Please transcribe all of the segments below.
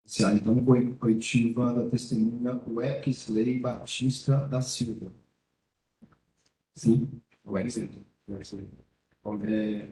Então, coitiva da testemunha Wexley Batista da Silva. Sim, Wexley. É,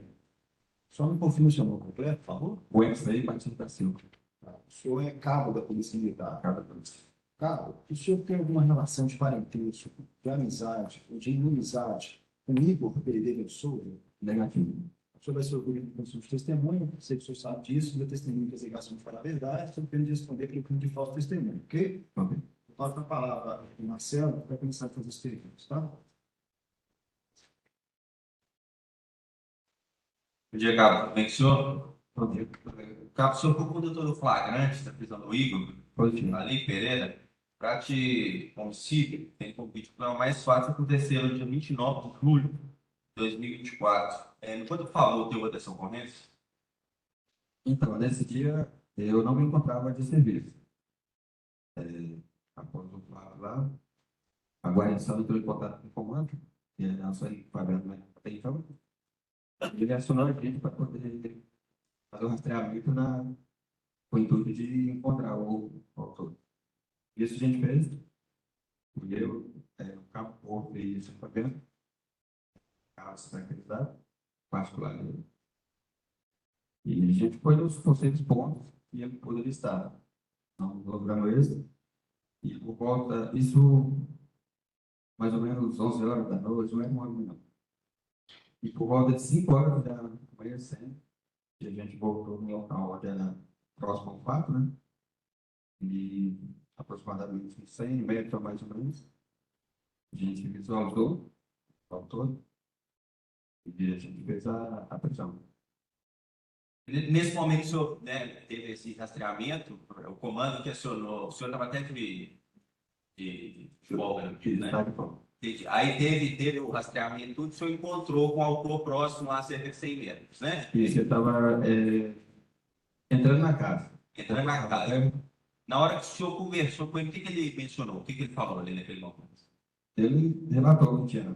só me confirma o seu nome completo, por favor. Wexley Batista da Silva. O senhor é cabo da Polícia Militar. Cabo da Polícia. Cabo, o senhor tem alguma relação de parentesco, de amizade, ou de inimizade com Igor Pereira Souza? Negativo. O senhor vai ser ouvido com seus testemunhas, sei que o senhor sabe disso, meu testemunho de investigação de falar a verdade, estou querendo responder pelo crime de falso testemunho, ok? Ok. Passo a palavra ao Marcelo para começar a fazer os testemunhos, tá? Bom dia, Cabo. Tudo bem com o senhor? Bom dia. Cabo, o senhor foi condutor do flagrante da prisão do Igor, ali, Pereira, para te homicídio, tem convite para o mais fácil acontecer no dia 29 de julho de 2024. Enquanto falou, teve outra ocorrência? Então, nesse dia, eu não me encontrava de serviço. Após o fato lá, a guarnição entrou em contato com o comando, e a nossa pagando até então, ele acionou a gente para poder fazer o rastreamento com o intuito de encontrar o autor. Isso a gente fez, e eu, o cabo Porto e São Fabiano, carro caracterizado, particular dele. E a gente foi nos possíveis pontos que ele poderia estar. Não logramos êxito. E por volta, isso mais ou menos 11 horas da noite, não é uma hora, não. E por volta de 5 horas da manhã, que a gente voltou no local onde era próximo ao fato, né? E aproximadamente uns 100 metros, mais ou menos, a gente visualizou o autor e a gente fez a prisão. Nesse momento, o senhor, né, teve esse rastreamento, o comando que acionou, o senhor estava até de folga, né? Entendi. Aí teve o rastreamento, tudo, o senhor encontrou com o autor próximo a cerca de 100 metros, né? Isso, eu estava entrando na casa. Entrando na casa. Na hora que o senhor conversou com ele, o que ele mencionou? O que ele falou ali naquele momento? Ele relatou que tinha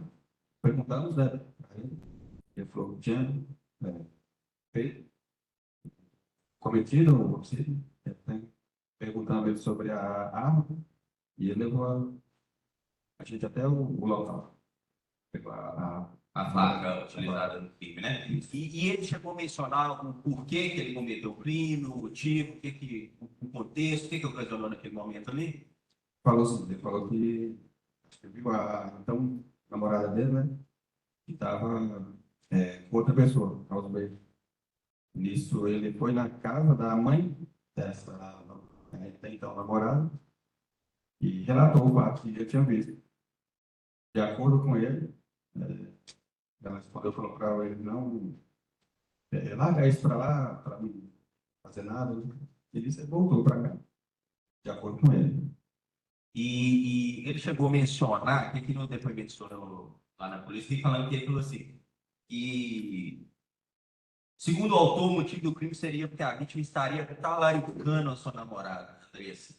perguntado, né, para ele. Ele falou que tinha feito, cometido o homicídio, perguntando ele sobre a arma, e ele levou a gente até o local. Pegou a faca utilizada no crime, né? E ele chegou a mencionar o porquê que ele cometeu o crime, o motivo, o contexto, o que ocasionou naquele momento ali? Falou sim, ele falou que viu então, namorada dele, né? Que estava com outra pessoa, aos beijos. Nisso, ele foi na casa da mãe dessa, até então, namorada, e relatou o fato que ele tinha visto. De acordo com ele, ela respondeu, falou para ele não larga isso para lá, para não fazer nada. Ele disse, voltou para cá, de acordo com ele. E ele chegou a mencionar, que no depoimento mencionou lá na polícia, falando que ele falou assim, que segundo o autor, o motivo do crime seria porque a vítima estaria talaricando a sua namorada, Andressa.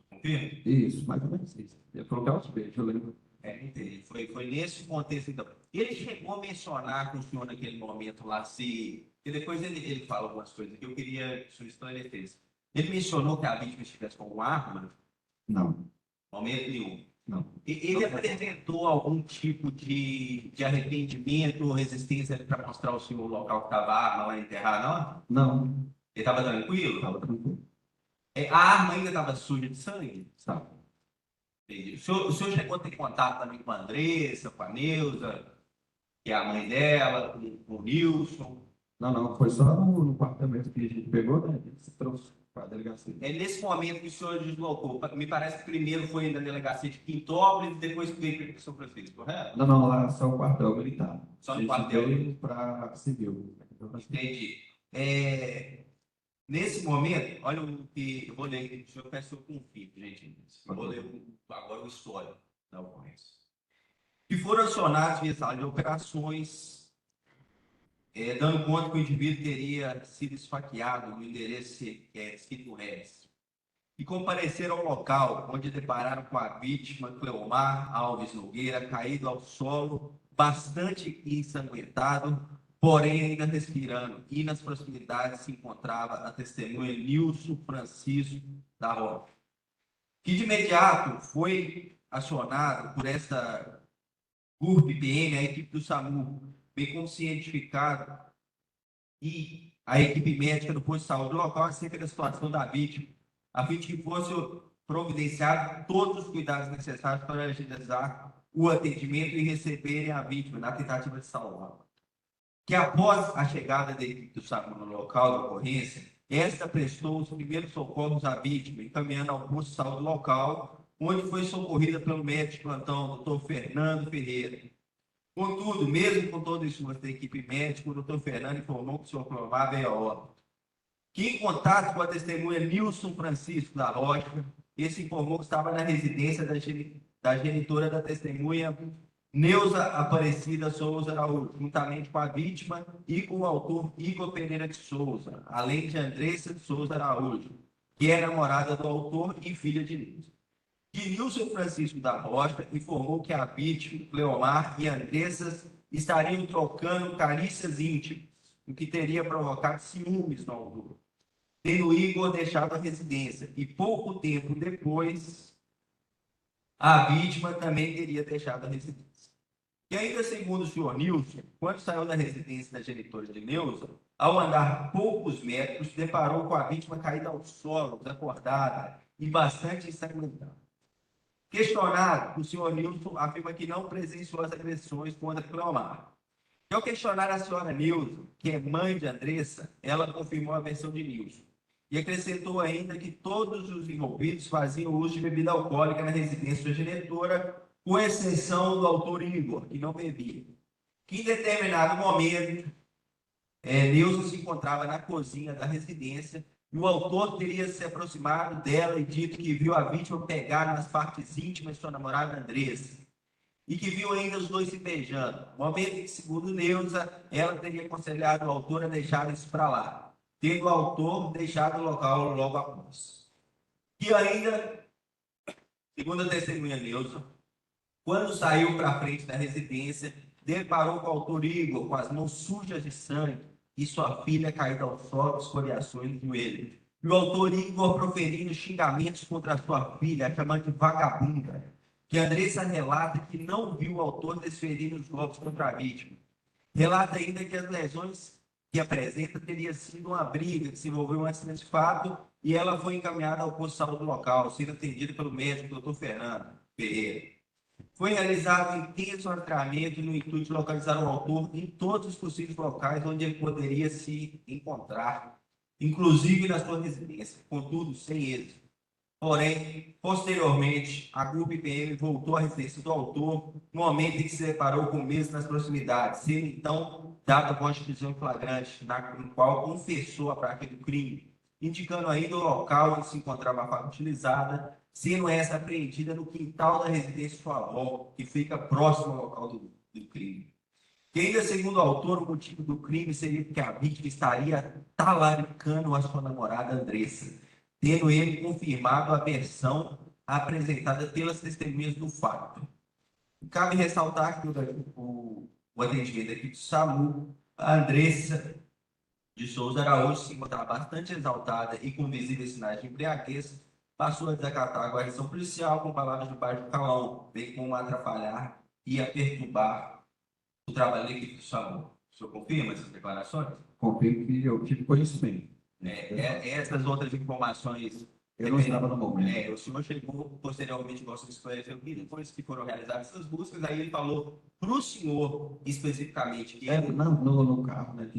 Confirma? Isso, mais ou menos isso. Ele falou que é aos beijos, eu lembro. Entendi. Foi nesse contexto, então. Ele chegou a mencionar com o senhor naquele momento lá, e depois ele fala algumas coisas que eu queria que o senhor esclarecesse. Ele mencionou que a vítima estivesse com uma arma? Não. Momento nenhum. Não. Ele apresentou algum tipo de arrependimento ou resistência para mostrar ao senhor o local que estava a arma lá enterrada, não? Não. Ele estava tranquilo? Estava tranquilo. A arma ainda estava suja de sangue? Estava. Entendi. O senhor chegou a ter contato também com a Andressa, com a Neuza, que é a mãe dela, com o Nilson? Não, foi só no apartamento que a gente pegou, né? Ele se trouxe para a delegacia. É nesse momento que o senhor deslocou. Me parece que primeiro foi na delegacia de Quintópolis e depois que veio para São Francisco, correto? Não, lá só o quartel militar. Só no quartel? Para civil. Entendi. Nesse momento, olha o que eu vou ler, deixa eu peço que eu confio, gente. Eu vou ler agora o histórico da ocorrência. Que foram acionados via sala de operações, dando conta que o indivíduo teria sido esfaqueado no endereço escrito Redes. E compareceram ao local, onde depararam com a vítima, Cleomar Alves Nogueira, caído ao solo, bastante ensanguentado, porém ainda respirando, e nas proximidades se encontrava a testemunha Nilson Francisco da Rocha, que de imediato foi acionado por essa GURB-PM, a equipe do SAMU, bem como cientificado, e a equipe médica do posto de saúde local acerca da situação da vítima, a fim de que fosse providenciado todos os cuidados necessários para agilizar o atendimento e receberem a vítima na tentativa de salvá-la. Que após a chegada da equipe do SAMU no local da ocorrência, esta prestou os primeiros socorros à vítima, encaminhando ao posto de saúde local, onde foi socorrida pelo médico de plantão, Dr. Fernando Ferreira. Contudo, mesmo com todo o esforço da equipe médica, o Dr. Fernando informou que o Sr. Clomar veio a óbito. Que, em contato com a testemunha Nilson Francisco da Rocha, esse informou que estava na residência da genitora da testemunha Neuza Aparecida Souza Araújo, juntamente com a vítima e com o autor Igor Pereira de Souza, além de Andressa de Souza Araújo, que é namorada do autor e filha de Nilson. Que Nilson Francisco da Rocha informou que a vítima, Cleomar e Andressa estariam trocando carícias íntimas, o que teria provocado ciúmes no autor, tendo Igor deixado a residência, e pouco tempo depois, a vítima também teria deixado a residência. E ainda segundo o senhor Nilson, quando saiu da residência da genitora de Neuza, ao andar poucos metros, se deparou com a vítima caída ao solo, desacordada e bastante ensangrentada. Questionado, o senhor Nilson afirma que não presenciou as agressões contra Cleomar. E ao questionar a senhora Neuza, que é mãe de Andressa, ela confirmou a versão de Nilson. E acrescentou ainda que todos os envolvidos faziam uso de bebida alcoólica na residência da genitora, com exceção do autor Igor, que não bebia. Que em determinado momento, Neuza se encontrava na cozinha da residência e o autor teria se aproximado dela e dito que viu a vítima pegar nas partes íntimas de sua namorada Andressa e que viu ainda os dois se beijando. Momento em que, segundo Neuza, ela teria aconselhado o autor a deixar isso para lá, tendo o autor deixado o local logo após. E ainda, segundo a testemunha Neuza, quando saiu para a frente da residência, deparou com o autor Igor com as mãos sujas de sangue e sua filha caída ao solo, escoriações no joelho. E o autor Igor proferindo xingamentos contra a sua filha, chamando de vagabunda. Que Andressa relata que não viu o autor desferir os golpes contra a vítima. Relata ainda que as lesões que apresenta teria sido uma briga que se envolveu um acidente de fato e ela foi encaminhada ao posto de saúde local, sendo atendida pelo médico Dr. Fernando Ferreira. Foi realizado um intenso rastreamento no intuito de localizar o autor em todos os possíveis locais onde ele poderia se encontrar, inclusive na sua residência, contudo, sem êxito. Porém, posteriormente, a GURB-PM voltou à residência do autor no momento em que se deparou com o mesmo nas proximidades, sendo então dada a voz de prisão em flagrante, no qual confessou a prática do crime, indicando ainda o local onde se encontrava a faca utilizada, sendo essa apreendida no quintal da residência de sua avó, que fica próximo ao local do crime. Que ainda segundo o autor, o motivo do crime seria que a vítima estaria talaricando a sua namorada Andressa, tendo ele confirmado a versão apresentada pelas testemunhas do fato. Cabe ressaltar que o atendimento aqui do SAMU, a Andressa de Souza Araújo se encontrava bastante exaltada e com visíveis sinais de embriaguez, passou a desacatar a guarnição policial com palavras de baixo calão, bem como a atrapalhar e a perturbar o trabalho da equipe do SAMU. O senhor confirma essas declarações? Confirmo que eu tive conhecimento. Essas outras informações... Eu não estava no momento. O senhor chegou posteriormente, gosta de esclarecer o que depois que foram realizadas essas buscas, aí ele falou para o senhor especificamente que no carro, né?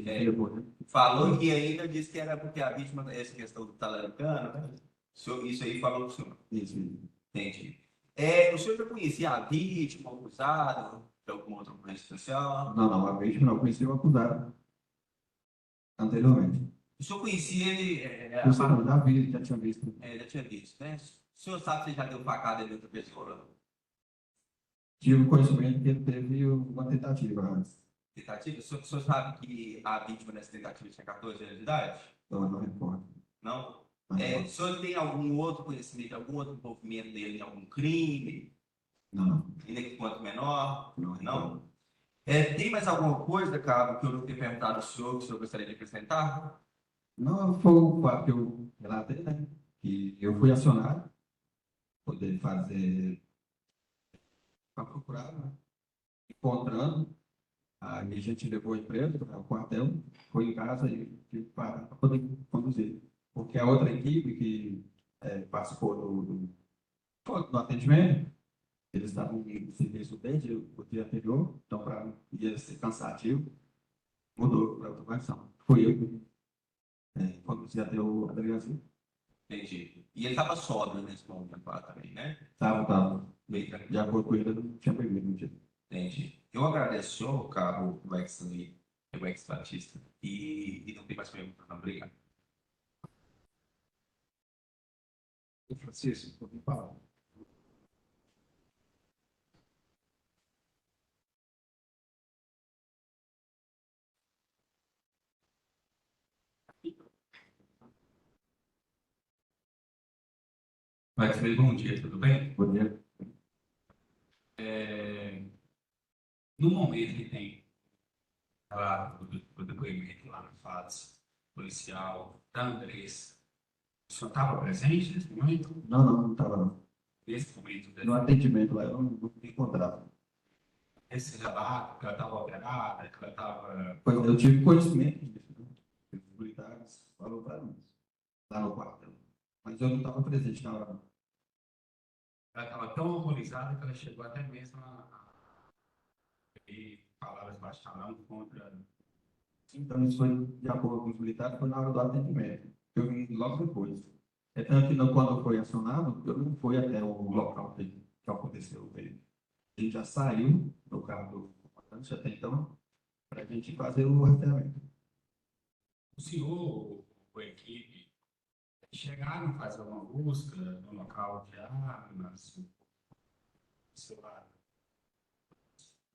Falou que ainda disse que era porque a vítima, essa questão do talaricano, né? Isso aí falou para o senhor. Isso. Entendi. O senhor já conhecia a vítima, o acusado, de alguma outra ocorrência social? Não, a vítima não conhecia o acusado anteriormente. O senhor conhecia ele? Eu já tinha visto. Já tinha visto, né? O senhor sabe se já deu facada de outra pessoa? Tive conhecimento que ele teve uma tentativa antes. Tentativa? O senhor sabe que a vítima nessa tentativa tinha 14 anos de idade? Não recordo. Não? O senhor tem algum outro conhecimento, algum outro envolvimento dele em algum crime? Não. Ainda que quanto menor? Não. Tem mais alguma coisa, Cabo, que eu não tenho perguntado ao senhor, que o senhor gostaria de acrescentar? Não, foi o fato que eu relatei, né? Que eu fui acionado, poder fazer, para procurar, né? Encontrando, aí a gente levou a empresa para o quartel, foi em casa e tive que parar para poder conduzir. Porque a outra equipe que participou do atendimento, eles estavam em serviço desde o dia anterior, então para ia ser cansativo, mudou para outra versão. Fui eu que conduzi até a delegacia. Entendi. E ele estava sóbrio nesse momento lá também, né? Estava. Bem tranquilo. De acordo com ele, eu não tinha bebido no dia. Entendi. Eu agradeço, senhor, Cabo, o ex-Batista, e não tem mais perguntas, não. Obrigado. Francisco, por falar. Max, bom dia, tudo bem? Bom dia. No momento que tem lá o depoimento lá no FADS policial da Andressa, o senhor estava presente nesse momento? Não estava não. Nesse momento, No atendimento lá, eu não me encontrava. esse relato que ela estava operada, que ela estava. Pois eu tive conhecimento disso, né? Os militares falaram para mim, lá no quartel. Mas eu não estava presente na hora. Ela estava tão horrorizada que ela chegou até mesmo e palavras baixaram contra. Então, isso foi, de acordo com os militares, foi na hora do atendimento. Eu vim logo depois. É tanto que quando foi acionado, eu não fui até o local que aconteceu. A gente já saiu do carro do comandante até então, para a gente fazer o rastreamento. O senhor, ou a equipe, chegaram a fazer uma busca no local de armas, sei lá.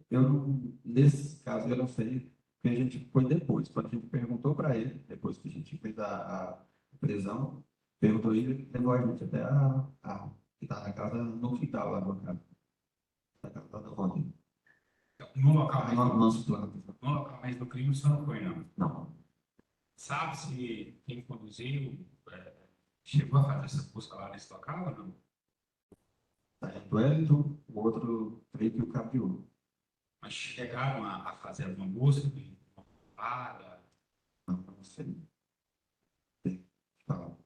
Eu não, nesse caso, eu não sei, porque a gente foi depois. Quando a gente perguntou para ele, depois que a gente fez a prisão, perguntou ele, levou a gente até a que está na casa, no quintal lá do casa. Na casa da Rony. No local mais No do, nosso plano. no local mais do crime, o senhor não foi, não. Não. Sabe se quem conduziu chegou a fazer essa busca lá nesse local ou não? Tá indo Wellington, o outro, creio que o Capiú. Mas chegaram a fazer alguma busca de uma parada? Não sei. Tá.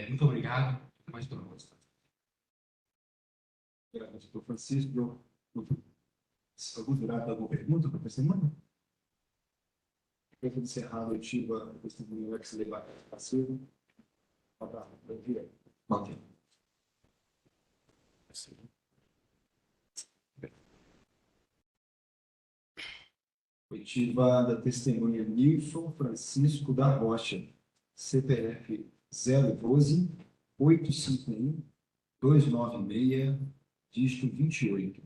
Muito obrigado. Mais perguntas. Obrigado, doutor Francisco. Algum jurado alguma pergunta para a semana? Depois de encerrar a noitiva, o testemunho vai se levar passivo. Bom dia. Bom dia. Oitiva da testemunha Nilson Francisco da Rocha, CPF 012 851 296, dígito 28.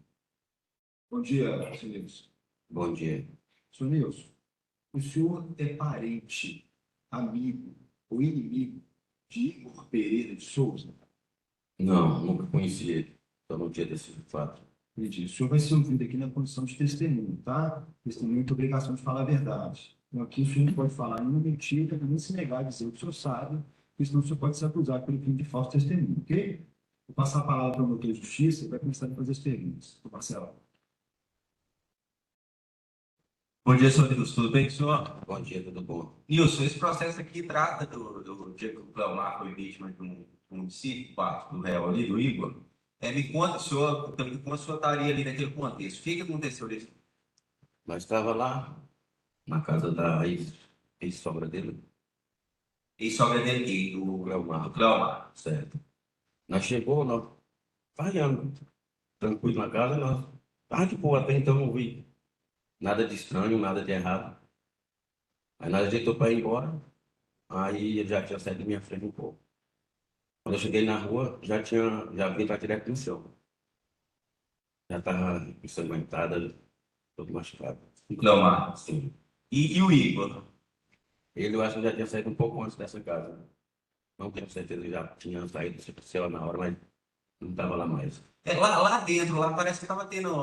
Bom dia, senhor Nilson. Bom dia. Senhor Nilson, o senhor é parente, amigo ou inimigo de Igor Pereira de Souza? Não, nunca conheci ele. Só não tinha desse fato. Entendi. O senhor vai ser ouvido aqui na condição de testemunho, tá? Testemunho tem obrigação de falar a verdade. Então, aqui o senhor não pode falar nenhuma mentira, nem se negar a dizer o que o senhor sabe, porque senão o senhor pode ser acusado pelo crime de falso testemunho, ok? Vou passar a palavra para o promotor de justiça e vai começar a fazer as perguntas. Vou passar. Bom dia, senhor Nilson. Tudo bem com o senhor? Bom dia, tudo bom? Nilson, esse processo aqui trata do dia que o Cleomar foi vítima de um homicídio, parte do réu ali, do Igor. Me conta, senhor, como o senhor estaria ali naquele contexto. O que aconteceu ali? Nós estava lá, na casa da ex-sogra dele, Ex-sogra dele, aqui, o do Cleomar, Cleomar. certo? Nós chegou, nós paramos, tranquilo na casa, nós, de boa, até então não vi nada de estranho, nada de errado. Aí nós ajeitou para ir embora, aí ele já tinha saído da minha frente um pouco. Quando eu cheguei na rua, já vi estar direto no chão. Já estava ensanguentada, todo machucado. O Cleomar. Sim. E o Igor? Ele, eu acho que já tinha saído um pouco antes dessa casa. Não tenho certeza que já tinha saído, sei lá, na hora, mas não estava lá mais. Lá dentro, lá parece que estava tendo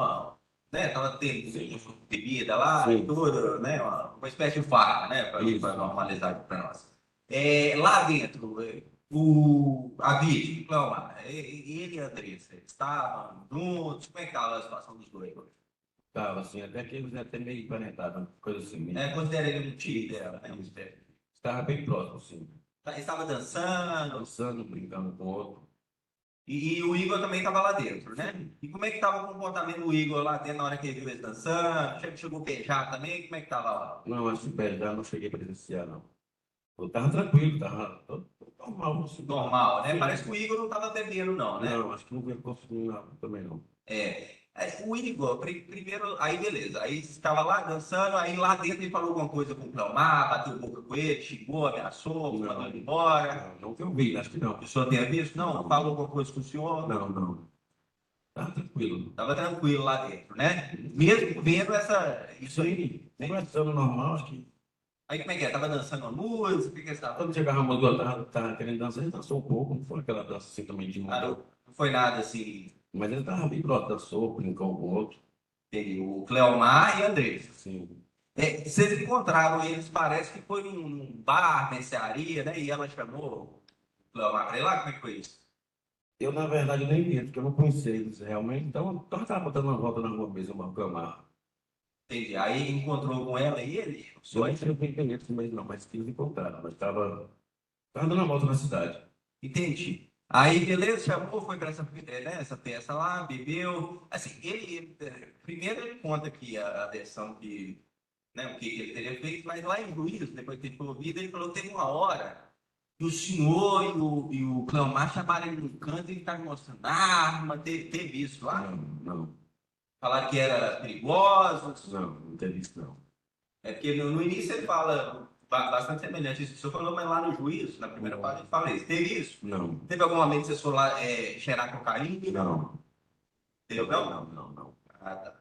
né? Tava tendo bebida lá e Sim. tudo, né? Uma espécie de farra, né? Isso. Para normalizar para nós. Lá dentro, a vítima, Cleomar, ele e a Andressa, estavam juntos, como é que estava a situação dos dois? Tava assim, até que eles até meio empanetados, coisa assim. Considera ele um tio dela, né? Estava bem próximo, assim. Ele estava dançando, Dançando, brincando com o outro. e o Igor também estava lá dentro, né? E como é que estava o comportamento do Igor lá dentro na hora que ele viu eles dançando? Chegou a beijar também? Como é que estava lá? Não, acho que beijar não cheguei a presenciar, não. Eu tava tranquilo, tava normal. Assim. Normal, né? Sim. Parece que o Igor não estava bebendo, não, né? Não, acho que não veio consumindo nada também, não. O Igor, primeiro, aí beleza, aí estava lá dançando, aí lá dentro ele falou alguma coisa com o Cleomar, bateu boca com ele, xingou, ameaçou, mandou ele embora. Não que eu vi, acho que não. O senhor tenha visto? Não, Não. falou alguma coisa com o senhor? Não. Tava tranquilo. Estava tranquilo lá dentro, né? Mesmo vendo isso Isso aí. aí, conversando normal, acho que. Aí como é que é? Tava dançando uma música? O que que você estava? Quando chegava a música, tava querendo dançar, ele dançou um pouco, não foi aquela dança assim também de Ah, mundo. não foi nada assim. Mas ele tava bem próximo, dançou, brincou com o outro. Teve o Cleomar e a Andressa. Assim. Vocês encontraram eles, parece que foi num bar, mercearia, né? E ela chamou o Cleomar para ir lá, como é que foi isso? Eu, na verdade, nem vi, porque eu não conhecia eles realmente, então eu estava dando uma volta na rua mesmo, uma cama. Entendi. Aí encontrou com ela e ele? Eu nem sei o que é isso mesmo, não, mas eles encontraram, mas estava dando uma volta na cidade. Entendi. Aí, beleza, chamou, foi para essa peça lá, bebeu. Assim, primeiro ele conta aqui a versão que, né, o que ele teria feito, mas lá em Juízo, depois que ele foi ouvido, ele falou que teve uma hora que o senhor e o Cleomar chamaram ele no canto e ele estava mostrando arma, teve isso lá. Não, Falaram que era perigoso. não teve isso, não. Porque no início ele fala bastante semelhante a isso que o senhor falou, mas lá no juízo, na primeira parte, ele fala isso. Teve isso? Não. Teve algum momento que vocês foram lá cheirar cocaína? Não. Teve, não? Não. Ah, tá.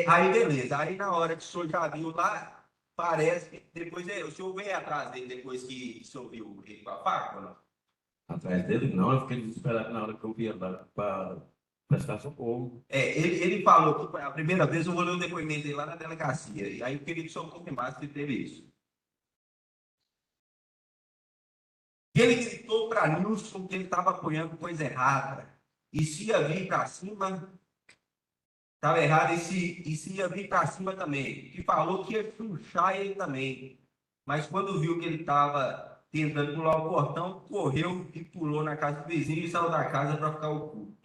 Aí, beleza. Aí, na hora que o senhor já viu lá, parece que depois o senhor veio atrás dele depois que o senhor viu ele com a faca ou não? Atrás dele, não, eu fiquei desesperado na hora que eu vi lá para prestar socorro. Ele falou que a primeira vez eu vou ler o depoimento dele lá na delegacia. E aí eu queria que o senhor confirmasse se teve isso. Ele gritou para Nilson que ele estava apoiando coisa errada. E se ia vir para cima, estava errado. E se ia vir para cima também. Que falou que ia puxar ele também. Mas quando viu que ele estava tentando pular o portão, correu e pulou na casa do vizinho e saiu da casa para ficar oculto.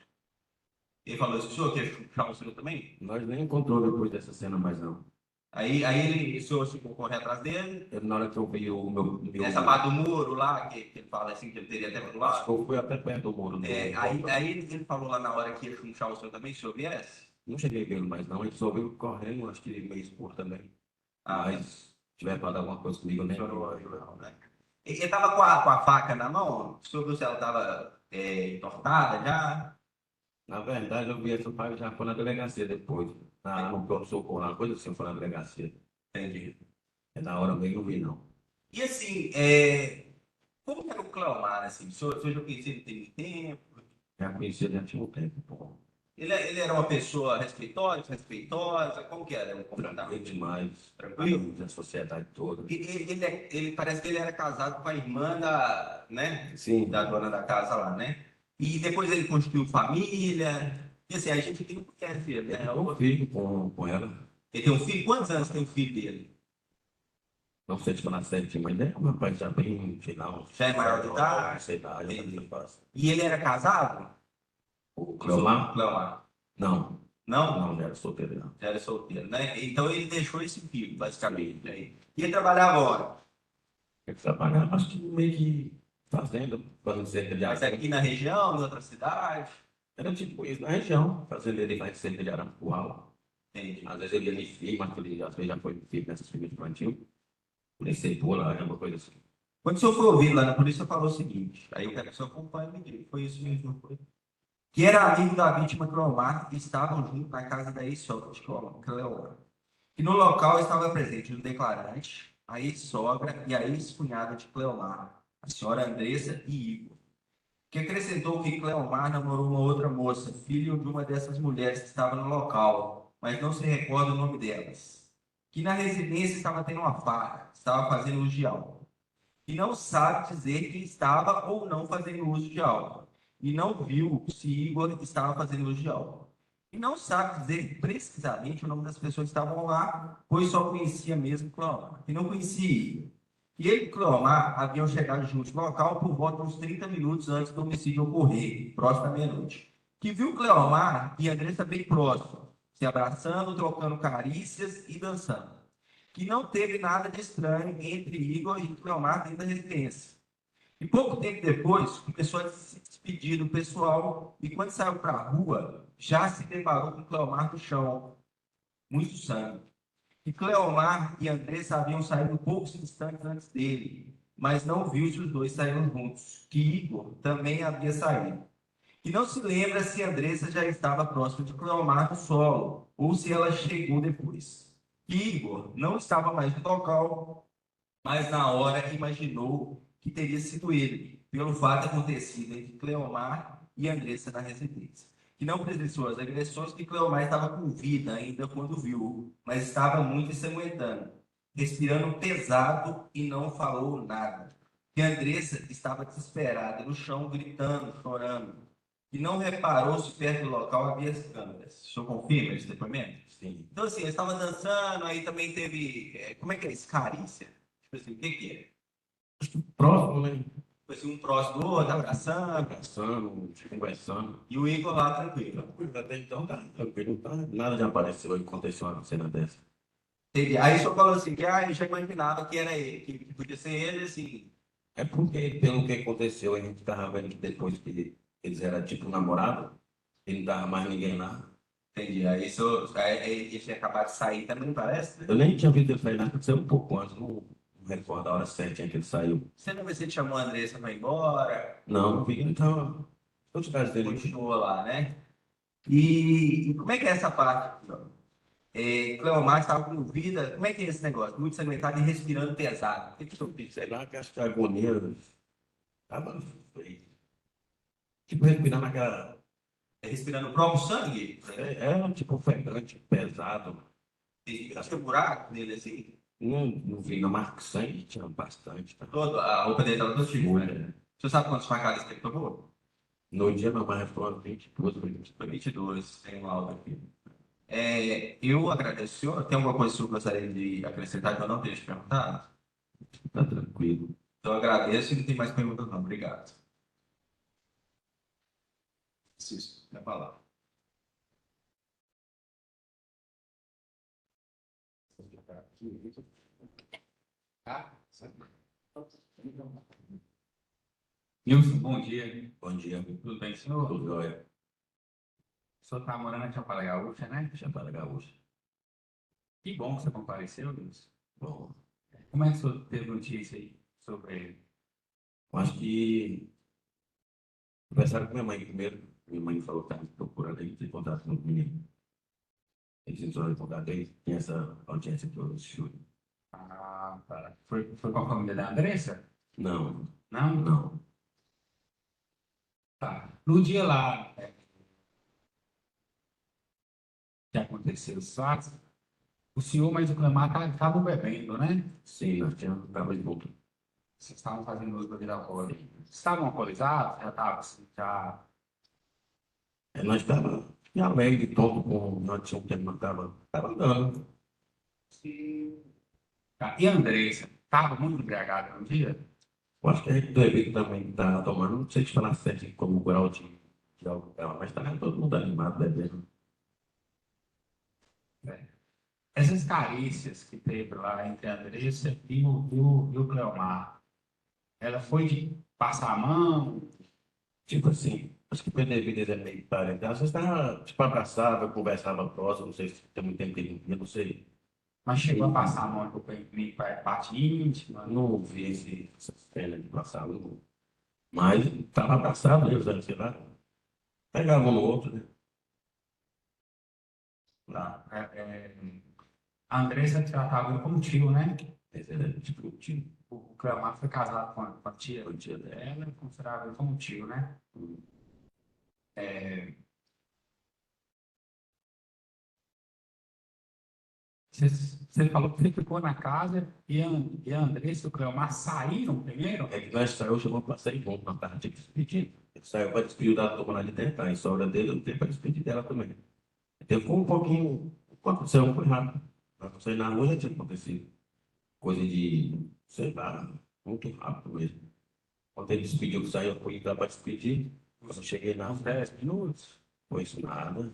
Ele falou: o senhor quer puxar o senhor também? Nós nem encontrou depois dessa cena mais não. Aí o senhor ficou correndo atrás dele. Na hora que eu vi o meu Nessa parte do muro lá, que ele fala assim, que ele teria até pulado. acho que eu fui até perto do muro. Aí ele falou lá na hora que ia puxar o senhor também, se o senhor viesse. Não cheguei a vê-lo mais não, ele só veio correndo, acho que meio expor também. Mas se tiver falado alguma coisa comigo, eu nem Não, né? Ele estava com a faca na mão, o senhor viu se ela estava entortada já? Na verdade, eu vi essa faca já foi na delegacia depois. No pronto-socorro, uma coisa assim, foi na delegacia. Entendi. Na hora mesmo não vi, não. E assim, como que era o Cleomar, assim? O senhor já conhecia ele tem muito tempo? Já conheci ele já tinha um tempo, pô. Ele era uma pessoa respeitosa? Como que era o Tranquilo comportamento? demais. Tranquilo? Da sociedade toda. Ele parece que ele era casado com a irmã da, né, Sim. da dona da casa lá, né? E depois ele constituiu família. E assim, a gente tem um filho, né? Eu fico com ela. Ele tem um filho? Quantos anos tem o filho dele? Não sei se foi na sétima, mas é um rapaz já bem final. Já é maior de idade? Sei lá, já faz. E ele era casado? O Cleomar? Cleomar. Não. Não? Não, já era solteiro, não. Já era solteiro, né? Então ele deixou esse filho, basicamente. Né? E ele trabalhava onde? Ele trabalhava, acho que meio que fazenda, fazendo cerca de Mas água. aqui na região, em outra cidade? Era tipo isso, na região, fazendeiro lá em cerca de Arapual. Entendi. Às vezes ele ia em firma, às vezes já foi firma nessas firmas de plantio. Por lá, alguma coisa assim. Quando o senhor foi ouvido lá na polícia, falou o seguinte, aí eu quero que o senhor acompanhe me diga, foi isso mesmo, não foi? Que era amigo da vítima Cleomar e estavam juntos na casa da ex-sogra de Cleomar. E no local estava presente o declarante, a ex-sogra e a ex-cunhada de Cleomar, a senhora Andressa e Igor, que acrescentou que Cleomar namorou uma outra moça, filho de uma dessas mulheres que estava no local, mas não se recorda o nome delas. Que na residência estava tendo uma farra, estava fazendo uso de álcool. E não sabe dizer que estava ou não fazendo uso de álcool. E não viu se Igor estava fazendo uso de álcool. E não sabe dizer precisamente o nome das pessoas que estavam lá, pois só conhecia mesmo Cleomar. E não conhecia Igor. E ele e Cleomar haviam chegado juntos no local por volta de uns 30 minutos antes do homicídio ocorrer, próximo da meia-noite. Que viu Cleomar e Andressa bem próximo, se abraçando, trocando carícias e dançando. Que não teve nada de estranho entre Igor e Cleomar dentro da residência. E pouco tempo depois, começou a se despedir do pessoal e quando saiu para a rua, já se deparou com Cleomar no chão, muito sangue. E Cleomar e Andressa haviam saído poucos instantes antes dele, mas não viu se os dois saíram juntos, que Igor também havia saído. E não se lembra se Andressa já estava próximo de Cleomar no solo, ou se ela chegou depois. Igor não estava mais no local, mas na hora imaginou que teria sido ele, pelo fato acontecido entre Cleomar e Andressa na residência. Que não presenciou as agressões, que Cleomar estava com vida ainda quando viu, mas estava muito ensanguentando, respirando pesado e não falou nada. Que Andressa estava desesperada no chão, gritando, chorando, e não reparou se perto do local havia as câmeras. O senhor confirma esse depoimento? Sim. Então, assim, eles estavam dançando, aí também teve. Como é que é isso? Carícia? Tipo assim, o que que é? Próximo, né? Tipo assim, um próximo do outro, abraçando, Abraçando, conversando. e o Igor lá tranquilo. Até então tá tranquilo, tá? Nada de apareceu, aconteceu uma cena dessa. Teve. Aí o senhor falou assim, que eu já imaginava que era ele, que podia ser ele, assim. É porque, pelo que aconteceu, a gente tava vendo que depois que eles eram tipo namorado, ele não tava mais ninguém lá. Entendi. Aí ele tinha acabado de sair também, não parece, né? Eu nem tinha visto ele sair, não, aconteceu um pouco antes, não recordo a hora certinha que ele saiu. Você não vê se ele chamou a Andressa para ir embora, Não, não vi que ele tava. Os caras dele. continuou lá, né? E como é que é essa parte? Cleomar estava com vida. Como é que é esse negócio? Muito sanguentado e respirando pesado. O que que eu fiz? Sei lá, que acho que a agonia tava. Foi, tipo, respirando aquela. Respirando o próprio sangue? É tipo ofegante, pesado. Acho que o buraco dele, assim, Não vi, não, mas sangue tinha bastante. Tá? todo, a roupa dele estava todo cheio, né? Muito. Você sabe quantas facadas que ele tomou? No dia não, mas foi umas 22, Foi 22, tem um laudo aqui. Eu agradeço, senhor. Tem alguma coisa que o senhor gostaria de acrescentar que eu não tenha te perguntado? tá tranquilo. Então, eu agradeço e não tem mais perguntas, não. Obrigado. Cício, vai falar. Nilson, bom dia. Bom dia. Tudo bem, senhor? Tudo jóia. O senhor está morando em Chapada Gaúcha, né? Chapada Gaúcha. Que bom que você compareceu, Nilson. Bom, Como é que o senhor teve notícia aí sobre ele? eu acho que conversaram com minha mãe primeiro. Minha mãe falou que estava me procurando aí, ter contato com o menino. Eles entraram em contato aí, tem essa audiência que eu assisti. Ah, tá. Foi com a família da Andressa? Não, Não? não. Tá. No dia lá que aconteceu os fatos, o senhor, mas o Clemar estava bebendo, né? Sim, nós tínhamos tava junto. Vocês estavam fazendo uso da bebida alcoólica. Vocês estavam alcoolizados? Já estava assim, já... Nós estávamos alegre, todo com. Nós tínhamos tempo, nós estava andando. Tá. E a Andressa? Estava muito embriagada no dia? Eu acho que a gente deve também estar tomando, não sei se falar certo como o grau de álcool dela, mas estava todo mundo animado bebendo. Essas carícias que teve lá entre a Andressa e o Cleomar, ela foi de passar a mão? Tipo assim, acho que o devido ele é meio parente. Às vezes estava tipo, abraçava, conversava próximo, não sei se tem muito tempo que ele não via, não sei. Mas chegou a passar a mão para a parte íntima? Não vi essa cena de passar, não. Mas estava abraçado, eles, né, sei lá. Pegava um no outro, né? Tá. A Andressa tratava ele como tio, né? Esse era tipo um tio, O Cleomar foi casado com a tia um tio dela. dela, considerava ele como tio, né? Você falou que você ficou na casa e a Andressa e o Cleomar saíram primeiro? É que nós saiu, chegou para sair junto, na tarde, tinha que despedir. Ele saiu para despedir da turma lá de dentro, a sogra dele, eu tenho para despedir dela também. Então ficou um pouquinho, aconteceu, foi rápido. Quando eu saí na rua já tinha acontecido. Coisa de, sei lá, muito rápido mesmo. Quando ele despediu que saiu, eu fui lá para despedir. Quando eu cheguei lá, Uns 10 minutos? foi isso nada.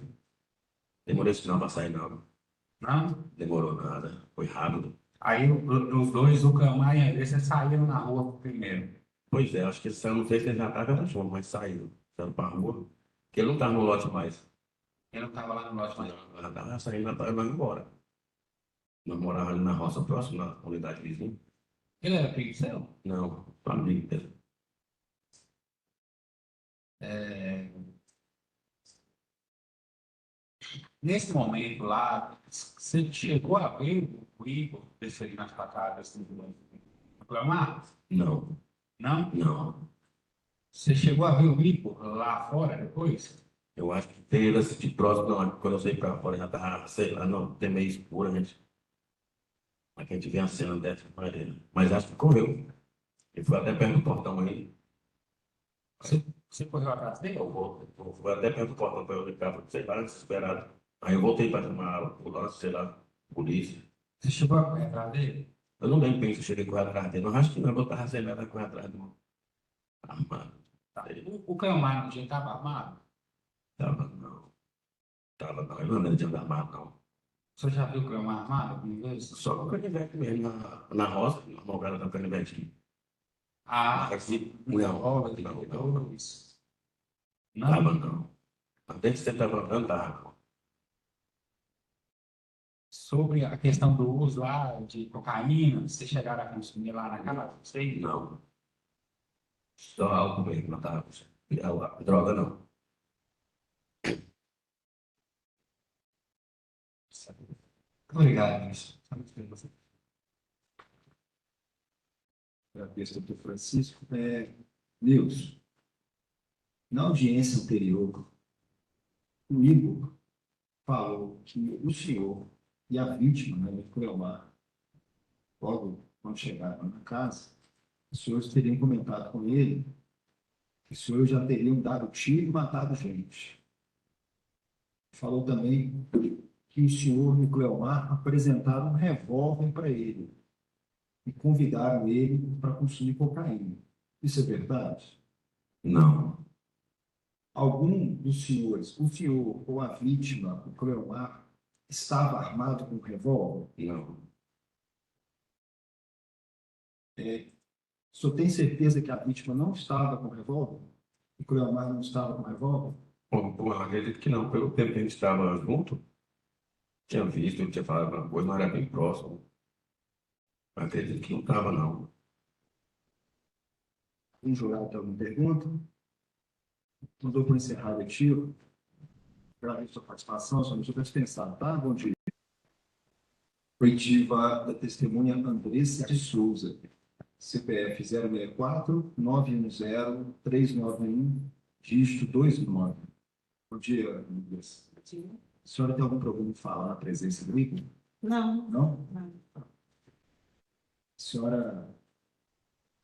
Demorou isso não para sair, não. Não? Demorou nada, foi rápido. Aí os dois, o Cleomar e a Andressa, saíram na rua primeiro. Pois é, acho que eu não sei se ele já estava junto, mas saiu. Saiu para a rua. Porque ele não estava no lote mais. Ele não estava lá no lote mais. Ela estava saindo, ela estava indo embora. Nós morávamos ali na roça próxima, na unidade vizinha. Ele era filho seu? Não, amigo dele. Nesse momento lá, você chegou a ver o Igor descer nas pacadas do Cleomar? Não, Não? não. Você chegou a ver o Igor lá fora depois? Eu acho que tem ele assistir próximo, não. Quando eu saí para fora já estava, sei lá, não, tem meio escuro, gente. Mas que a gente vê a cena dessa, mas acho que correu. Ele foi até perto do portão aí. Você correu atrás dele? Eu fui até perto do portão para eu ficar, sei lá, desesperado. Aí eu voltei para chamar a ambulância, sei lá, polícia. Você chegou a correr atrás dele? Eu não lembro bem se eu cheguei com atrás dele. Não acho que não, eu estava sem nada com atrás do armado. Tá. O Cleomar no dia estava armado? Tava não. Tava não. Eu não lembro de andar armado, não. Você já viu o Cleomar armado alguma vez? Só com o canivete mesmo, na roça, normal, o cara tá com o canivete. Ah, Não. Não? Tava não. Até que você tava andando, tava. Sobre a questão do uso lá de cocaína, vocês chegaram a consumir lá na casa? Sei. Não. Só álcool mesmo, não tava. Droga não. Obrigado, ministro. Agradeço, doutor Francisco. Nilson, na audiência anterior, o Igor falou que o senhor e a vítima, né, o Cleomar, logo quando chegaram na casa, os senhores teriam comentado com ele que os senhores já teriam dado tiro e matado gente. Falou também que o senhor e o Cleomar apresentaram um revólver para ele e convidaram ele para consumir cocaína. Isso é verdade? Não. Algum dos senhores, o senhor ou a vítima, o Cleomar, estava armado com um revólver? Não. O senhor tem certeza que a vítima não estava com revólver? O Cleomar não estava com revólver? Bom, eu acredito que não. Pelo tempo que a gente estava junto, tinha visto, tinha falado alguma coisa, não era bem próximo. Acredito que não estava, não. Um jurado tem alguma pergunta? Não dou por encerrar o retiro. Agradeço a sua participação, só me deixa dispensar, tá? Bom dia. Oitiva da testemunha Andressa de Souza, CPF 064-910-391, dígito 29. Bom dia, Andressa. Bom dia. A senhora tem algum problema em falar na presença do Igor? Não, Não? não. A senhora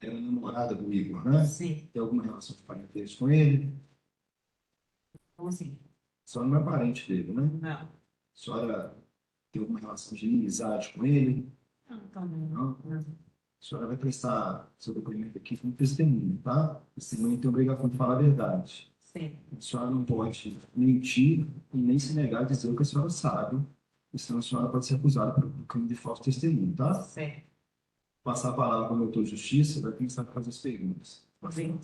era namorada do Igor, né? Sim, Tem alguma relação de parentesco com ele? como assim? A senhora não é parente dele, né? Não, A senhora tem alguma relação de inimizade com ele? não, também Não? não. A senhora vai prestar seu depoimento aqui como testemunha, tá? O testemunha tem a obrigação de falar a verdade. Sim, A senhora não pode mentir e nem se negar a dizer o que a senhora sabe, senão a senhora pode ser acusada por crime de falso testemunho, tá? certo. Passar a palavra para o doutor de Justiça, vai começar a fazer as perguntas. Sim,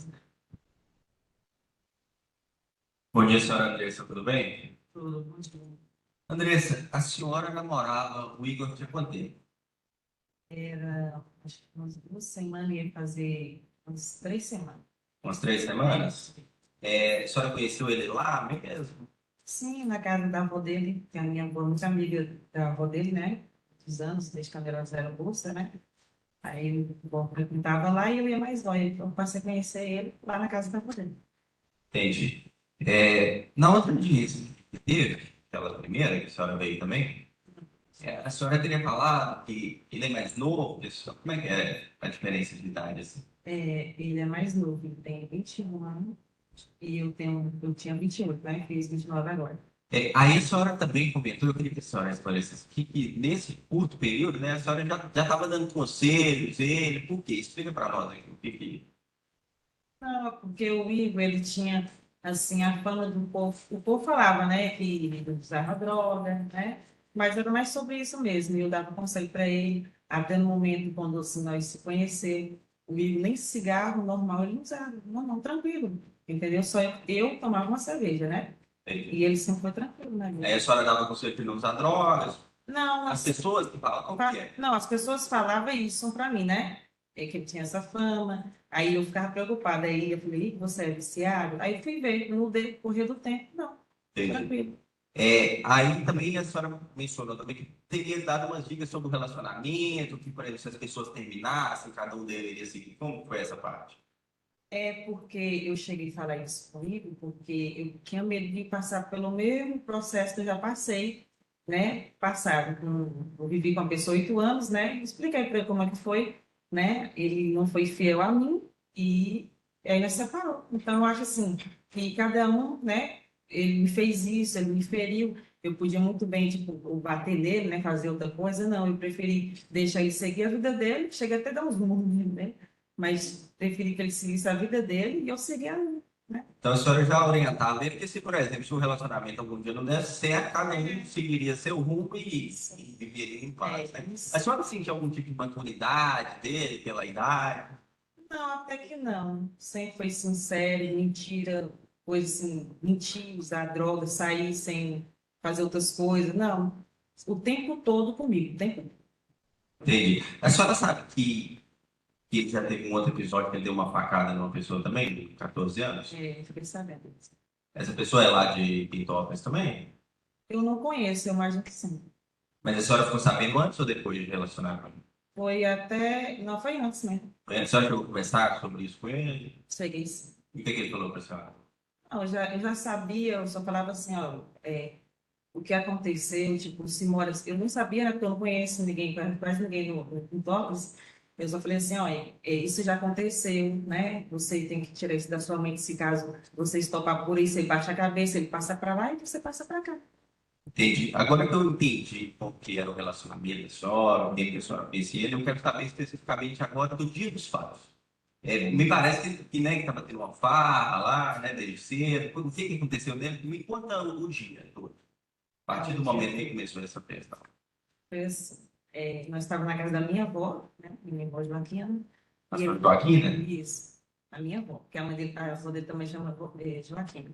Bom dia, senhora Andressa, tudo bem? tudo bom dia. Andressa, a senhora namorava o Igor tinha quanto tempo? Era, acho que umas 2 semanas, ia fazer umas 3 semanas. Umas 3 semanas? A senhora conheceu ele lá mesmo? Sim, na casa da avó dele, que a minha avó, muito amiga da avó dele, né? Muitos anos, desde quando ela era bolsa, né? Aí eu frequentava lá e eu ia mais lá. Então eu passei a conhecer ele lá na casa da avó dele. Entendi. Na outra audiência que teve, aquela primeira, que a senhora veio também, A senhora teria falado que ele é mais novo, pessoal. Como é que é a diferença de idade, assim? Ele é mais novo, ele tem 21 anos e eu tinha 28, né? Fiz 29 agora. Aí a senhora também comentou, eu queria que a senhora esclarecesse aqui, que nesse curto período, né, a senhora já estava dando conselhos, ele, por quê? Explica para nós aqui o que. Não, porque o Igor, ele tinha, assim, a fama do povo. O povo falava, né, que ele usava droga, né? Mas era mais sobre isso mesmo. E eu dava conselho para ele, até no momento quando assim, nós se conhecemos. O Igor nem cigarro normal ele não usava. Não, não, tranquilo. Entendeu? Só eu tomava uma cerveja, né? E ele sempre foi tranquilo, né? Aí a senhora dava conselho para não usar drogas, Não, as pessoas que falavam como que é. Não, as pessoas falavam isso para mim, né? Que ele tinha essa fama. Aí eu ficava preocupada. Aí eu falei, "Ih, você é viciado?" Aí eu fui ver, no decorrer do tempo, não, Entendi. tranquilo. Aí também a senhora mencionou também que teria dado umas dicas sobre o relacionamento, que, por exemplo, se as pessoas terminassem, cada um deveria seguir. Como foi essa parte? É porque eu cheguei a falar isso comigo, porque eu tinha medo de passar pelo mesmo processo que eu já passei, né? Passado, eu vivi com a pessoa 8 anos, né? Expliquei para ele como é que foi, né? Ele não foi fiel a mim e aí nós separou. Então, eu acho assim, que cada um, né? Ele me fez isso, ele me feriu. Eu podia muito bem, tipo, bater nele, né? Fazer outra coisa. Não, eu preferi deixar ele seguir a vida dele. Cheguei até a dar uns murros nele, né? Mas preferi que ele seguisse a vida dele e eu segui a minha, né? Então a senhora já orientava ele que se, por exemplo, se o relacionamento algum dia não der certo, cada um seguiria seu rumo e viveria em paz, né? A senhora sentia algum tipo de maturidade dele pela idade? Não, até que não. Sempre foi sincero, mentira, coisa assim, mentir, usar droga, sair sem fazer outras coisas. Não. O tempo todo comigo, o tempo todo. Entendi. A senhora sabe que ele já teve um outro episódio que ele deu uma facada numa pessoa também, de 14 anos? Fiquei sabendo. Essa pessoa é lá de Pitópolis também? Eu não conheço, eu imagino que sim. Mas a senhora ficou sabendo antes ou depois de relacionar com ele? Foi até. Não, foi antes mesmo. A senhora chegou a conversar sobre isso com ele? Cheguei sim. E o que ele falou para a senhora? Não, eu já sabia, eu só falava assim, ó, o que aconteceu, tipo, se mora. Eu não sabia, né, porque eu não conheço ninguém, quase ninguém no Douglas. Eu só falei assim, olha, isso já aconteceu, né? Você tem que tirar isso da sua mente, se caso você estopar por isso, você baixa a cabeça, ele passa para lá e você passa para cá. Entendi. Agora que eu entendi como que era o relacionamento da senhora, o que a senhora fez ele, eu quero saber especificamente agora do dia dos fatos. Me parece que né, que estava tendo uma farra lá, né, desde cedo. O que aconteceu dele? Me conta o dia todo. A partir do momento que começou essa festa. Pois, nós estávamos na casa da minha avó, né? Minha avó Joaquina. A E senhora Joaquina? Isso, a minha avó, porque a avó dele também chama Joaquina.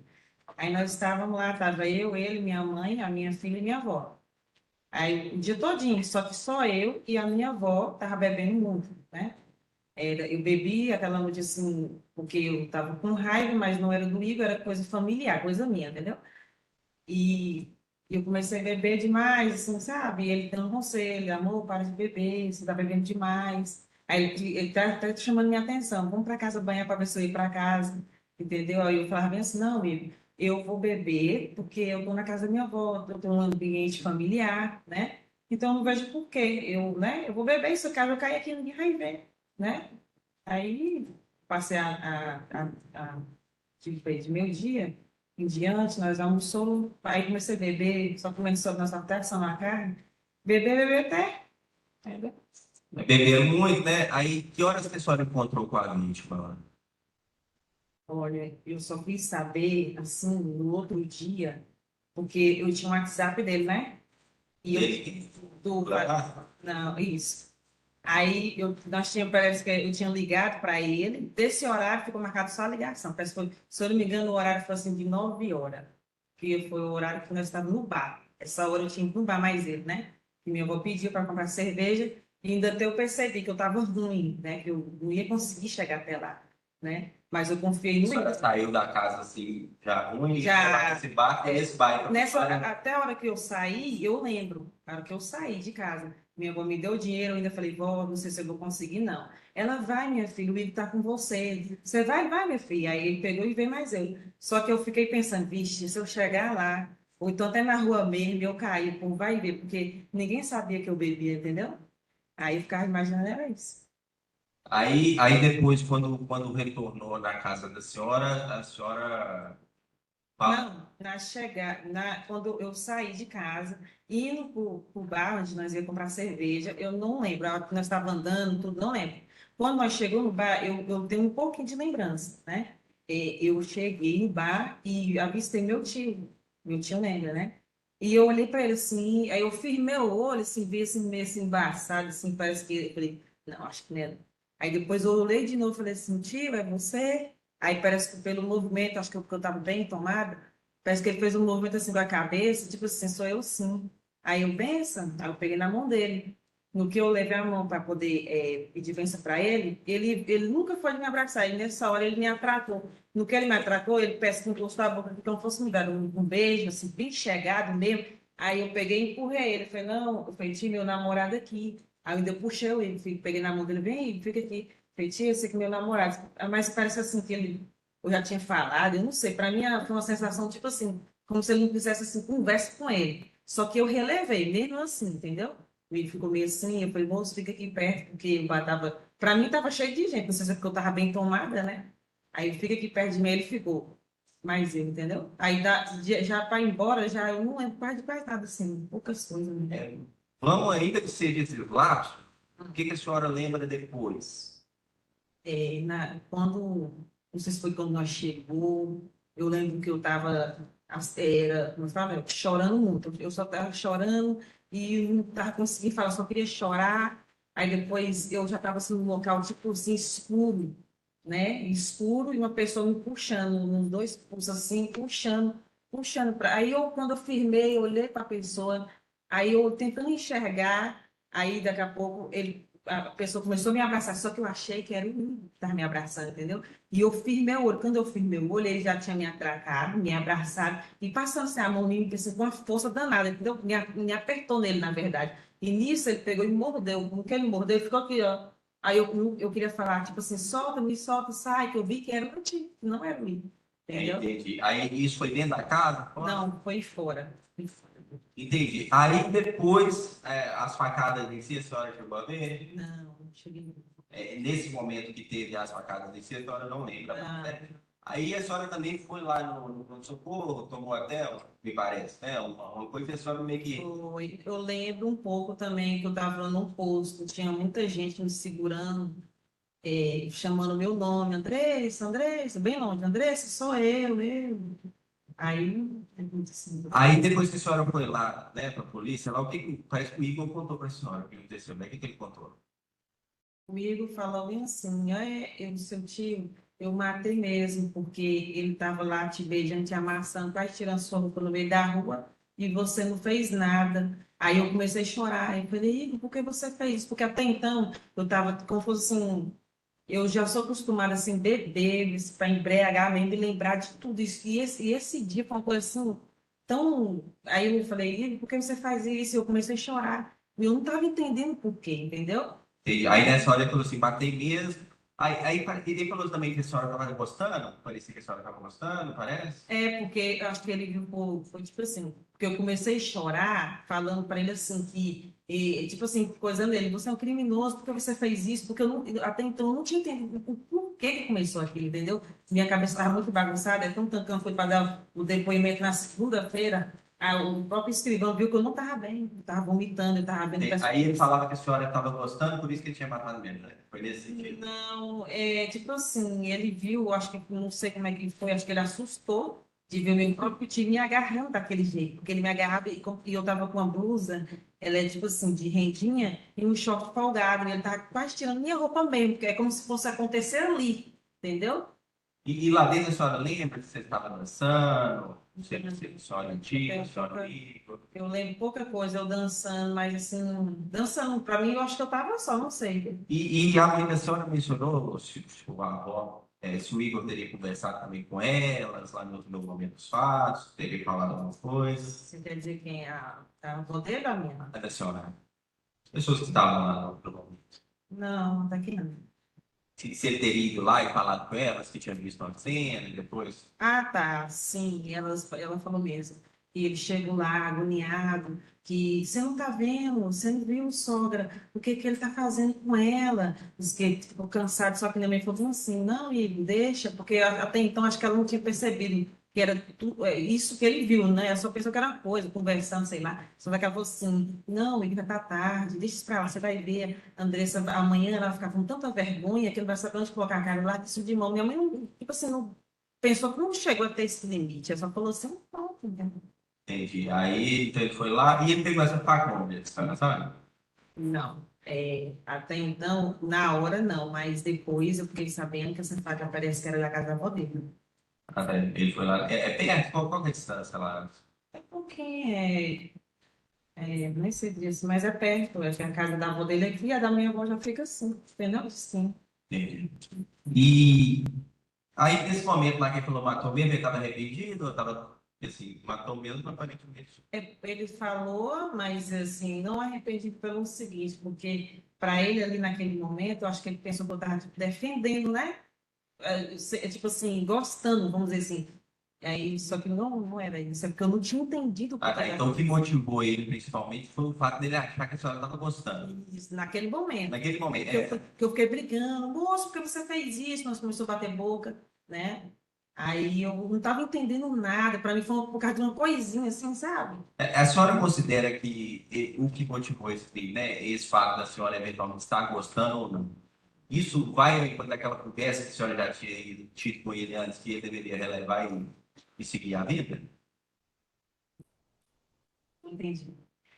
Aí nós estávamos lá, estava eu, ele, minha mãe, a minha filha e minha avó. Aí o dia todinho, só que só eu e a minha avó estava bebendo muito, né? Eu bebi aquela noite assim, porque eu estava com raiva, mas não era do Igor, era coisa familiar, coisa minha, entendeu? E eu comecei a beber demais, assim, sabe? E ele dando um conselho, amor, para de beber, você está bebendo demais. Aí ele tá chamando minha atenção, vamos para casa banhar para ver se eu ir para casa, entendeu? Aí eu falava bem assim, não, amigo, eu vou beber porque eu estou na casa da minha avó, eu estou num ambiente familiar, né? Então eu não vejo por quê. Eu vou beber, se o cara eu cair aqui, ninguém vai ver, né? Aí passei tipo, de meio-dia em diante, nós almoçamos, aí comecei a beber, só comendo sobre nossa terra, só na carne. Beber até. Entendeu? Beberam muito, né? Aí, que horas que a senhora encontrou com a vítima? Olha, eu só fui saber, assim, no outro dia, porque eu tinha um WhatsApp dele, né? E Ele? do, não, isso. Aí nós tínhamos, parece que eu tinha ligado para ele, desse horário ficou marcado só a ligação. Parece que foi, se eu não me engano, o horário foi assim de 9 horas, que foi o horário que nós estávamos no bar. Essa hora eu tinha que ir no bar mais ele, né? E minha avó pediu para comprar cerveja, e ainda até eu percebi que eu estava ruim, né? Que eu não ia conseguir chegar até lá, né? Mas eu confiei A no senhora Igor. saiu da casa assim, já ruim, Já. nesse bar, esse bar. Até a hora que eu saí, eu lembro, a hora que eu saí de casa, minha avó me deu dinheiro, eu ainda falei, vó, não sei se eu vou conseguir, não. Ela vai, minha filha, o Igor tá com você. Você vai, minha filha. Aí ele pegou e veio mais eu. Só que eu fiquei pensando, vixe, se eu chegar lá, Ou então até na rua mesmo, eu caí, o povo vai ver, porque ninguém sabia que eu bebia, entendeu? Aí eu ficava imaginando, era isso. Aí depois, quando retornou na casa da senhora, a senhora. Não, quando eu saí de casa, indo pro bar onde nós ia comprar cerveja, eu não lembro, a hora que nós estávamos andando, tudo, não lembro. Quando nós chegamos no bar, eu tenho um pouquinho de lembrança, né? Eu cheguei no bar e avistei meu tio lembra, né? E eu olhei para ele assim, aí eu firmei o olho, assim, vi assim, meio assim, embaçado, assim, parece que, eu falei, não, acho que não é. Aí depois eu olhei de novo, falei assim, tio, é você? Aí parece que pelo movimento, acho que porque eu estava bem tomada, parece que ele fez um movimento assim com a cabeça, tipo assim, sou eu sim. Aí eu benção, aí eu peguei na mão dele. No que eu levei a mão para poder pedir bênção para ele, ele nunca foi me abraçar. E nessa hora ele me atracou. No que ele me atracou, ele parece que encostou a boca, então fosse me dar um beijo, assim, bem chegado mesmo. Aí eu peguei e empurrei ele. Eu falei, não, eu falei, tio, meu namorado aqui. Aí eu ainda puxei ele, peguei na mão dele, vem, fica aqui. Falei, tio, esse aqui é meu namorado. Mas parece assim que eu já tinha falado, eu não sei, para mim foi uma sensação tipo assim, como se ele não quisesse assim, conversa com ele. Só que eu relevei, mesmo assim, entendeu? Ele ficou meio assim, eu falei, moço, fica aqui perto, porque tava, para mim tava cheio de gente, não sei se é porque eu tava bem tomada, né? Aí fica aqui perto de mim, ele ficou. Mas ele, entendeu? Aí já para ir embora, já eu não lembro quase de mais nada, assim, poucas coisas. Né? Vamos ainda que seja esse lapso, o que a senhora lembra depois? Não sei se foi quando nós chegou, eu lembro que eu estava, como eu falava, chorando muito. Eu só estava chorando e não estava conseguindo falar, só queria chorar. Aí depois eu já estava assim, num local tipo assim, escuro, né? Escuro e uma pessoa me puxando, uns dois pulsos assim, puxando. Aí quando eu firmei, eu olhei para a pessoa, aí eu tentando enxergar, aí daqui a pouco a pessoa começou a me abraçar, só que eu achei que era o Hugo que estava me abraçando, entendeu? E eu firmei o olho. Quando eu firmei o olho, ele já tinha me atracado, me abraçado, e passando assim, a mão em mim, assim, com uma força danada, entendeu? Me apertou nele, na verdade. E nisso ele pegou e mordeu. Com que ele mordeu, ele ficou aqui, ó. Aí eu queria falar, tipo assim, solta, me solta, sai, que eu vi que era o Ti, não era o Hugo, entendeu? Entendi. Aí isso foi dentro da casa? Não, foi fora. Foi fora. Entendi. Aí depois, as facadas em si, a senhora chegou a ver? Não cheguei. Nesse momento que teve as facadas em si, a senhora não lembra, Não. né? Aí a senhora também foi lá no socorro, tomou até, me parece, né? Uma coisa que a senhora meio que. Eu lembro um pouco também que eu estava no posto, tinha muita gente me segurando, chamando meu nome, Andressa, Andressa, bem longe, Andressa, sou eu. Aí, assim, Aí depois que a senhora foi lá, né, pra polícia, lá, parece que o Igor contou pra senhora o que aconteceu, né? O que que ele contou? comigo falou bem assim, eu, seu tio, eu matei mesmo, porque ele estava lá te beijando, te amassando, quase tirando sua roupa no meio da rua, e você não fez nada. Aí eu comecei a chorar, eu falei, Igor, por que você fez isso? Porque até então eu estava como fosse assim, eu já sou acostumada assim, beber, para embriagar mesmo, e lembrar de tudo isso. E esse dia foi uma coisa assim, tão. Aí eu falei, Igor, por que você faz isso? E eu comecei a chorar. E eu não estava entendendo por quê, entendeu? E aí nessa hora ele falou assim, matei mesmo. Aí ele falou também que a senhora estava gostando, parecia que a senhora estava gostando, parece. Porque eu acho que ele viu, foi tipo assim, porque eu comecei a chorar, falando para ele assim, tipo assim, coisando ele, você é um criminoso, por que você fez isso? Porque até então eu não tinha entendido o porquê que começou aquilo, entendeu? Minha cabeça estava muito bagunçada, então o Tancão foi para dar o depoimento na segunda-feira, o próprio escrivão viu que eu não estava bem, eu estava vomitando, eu estava vendo... Aí ele falava que a senhora estava gostando, por isso que ele tinha matado mesmo, né? Foi nesse sentido. Não, tipo assim, ele viu, acho que não sei como é que foi, acho que ele assustou de ver o meu próprio time me agarrando daquele jeito, porque ele me agarrava e eu tava com uma blusa, ela é tipo assim, de rendinha e um short folgado, e ele tava quase tirando minha roupa mesmo, porque é como se fosse acontecer ali, entendeu? E lá dentro a senhora lembra que você estava dançando? Não sei se a senhora antiga, a senhora amiga. Eu lembro pouca coisa, eu dançando, mas assim, dançando, pra mim eu acho que eu tava só, não sei. E a mãe da senhora mencionou se a avó, se o Igor teria conversado também com elas, lá no momento dos fatos, teria falado alguma coisa. Você quer dizer quem é a avó dele ou a minha? A da senhora. As pessoas que estavam lá no momento. Não, daqui não. Se ele teria ido lá e falado com elas, que tinha visto uma cena e depois. Ah, tá, sim, ela falou mesmo. E ele chegou lá agoniado, que você não tá vendo, você não viu, sogra, o que que ele tá fazendo com ela? Diz que ele ficou cansado, só que minha mãe falou assim, não, Igor, deixa, porque até então acho que ela não tinha percebido que era isso que ele viu, né? Ela só pensou que era uma coisa, conversando, sei lá. Só que ela falou assim, não, Igor, já tá tarde, deixa isso pra lá, você vai ver, Andressa, amanhã ela vai ficar com tanta vergonha que não vai saber onde colocar a cara lá, isso de mão. Minha mãe, não, tipo assim, não pensou que não chegou a ter esse limite, ela só falou assim, pronto, né? Entendi. Aí então, ele foi lá e ele pegou essa faca, onde? Sabe? Não. Até então, na hora não, mas depois eu fiquei sabendo que essa faca parece que era da casa da avó dele. Ah, tá, ele foi lá. É perto, qual que é a distância lá? É porque nem sei disso, mas é perto. Acho que a casa da avó dele é aqui, a da minha avó já fica assim, entendeu? Sim. Entendi. E aí, nesse momento lá que ele falou matou mesmo, ele estava arrependido, ou estava assim, matou mesmo, aparentemente. Ele falou, mas assim, não arrependido pelo seguinte, porque para ele ali naquele momento, eu acho que ele pensou que eu estava defendendo, né? Tipo assim, gostando, vamos dizer assim. Aí, só que não era isso, é porque eu não tinha entendido o Ah, porquê tá. da Então, o que coisa. motivou ele principalmente foi o fato dele achar que a senhora estava gostando. Isso, naquele momento. Naquele momento. Que eu fiquei brigando, moço, por que você fez isso? Nós começamos a bater boca, né? Aí eu não estava entendendo nada, para mim foi por causa de uma coisinha assim, sabe? A senhora considera que o que motivou esse crime, né? Esse fato da senhora eventualmente estar gostando ou não? Isso vai ao encontro daquela conversa que a senhora já tinha tido com ele antes, que ele deveria relevar e seguir a vida? Não entendi.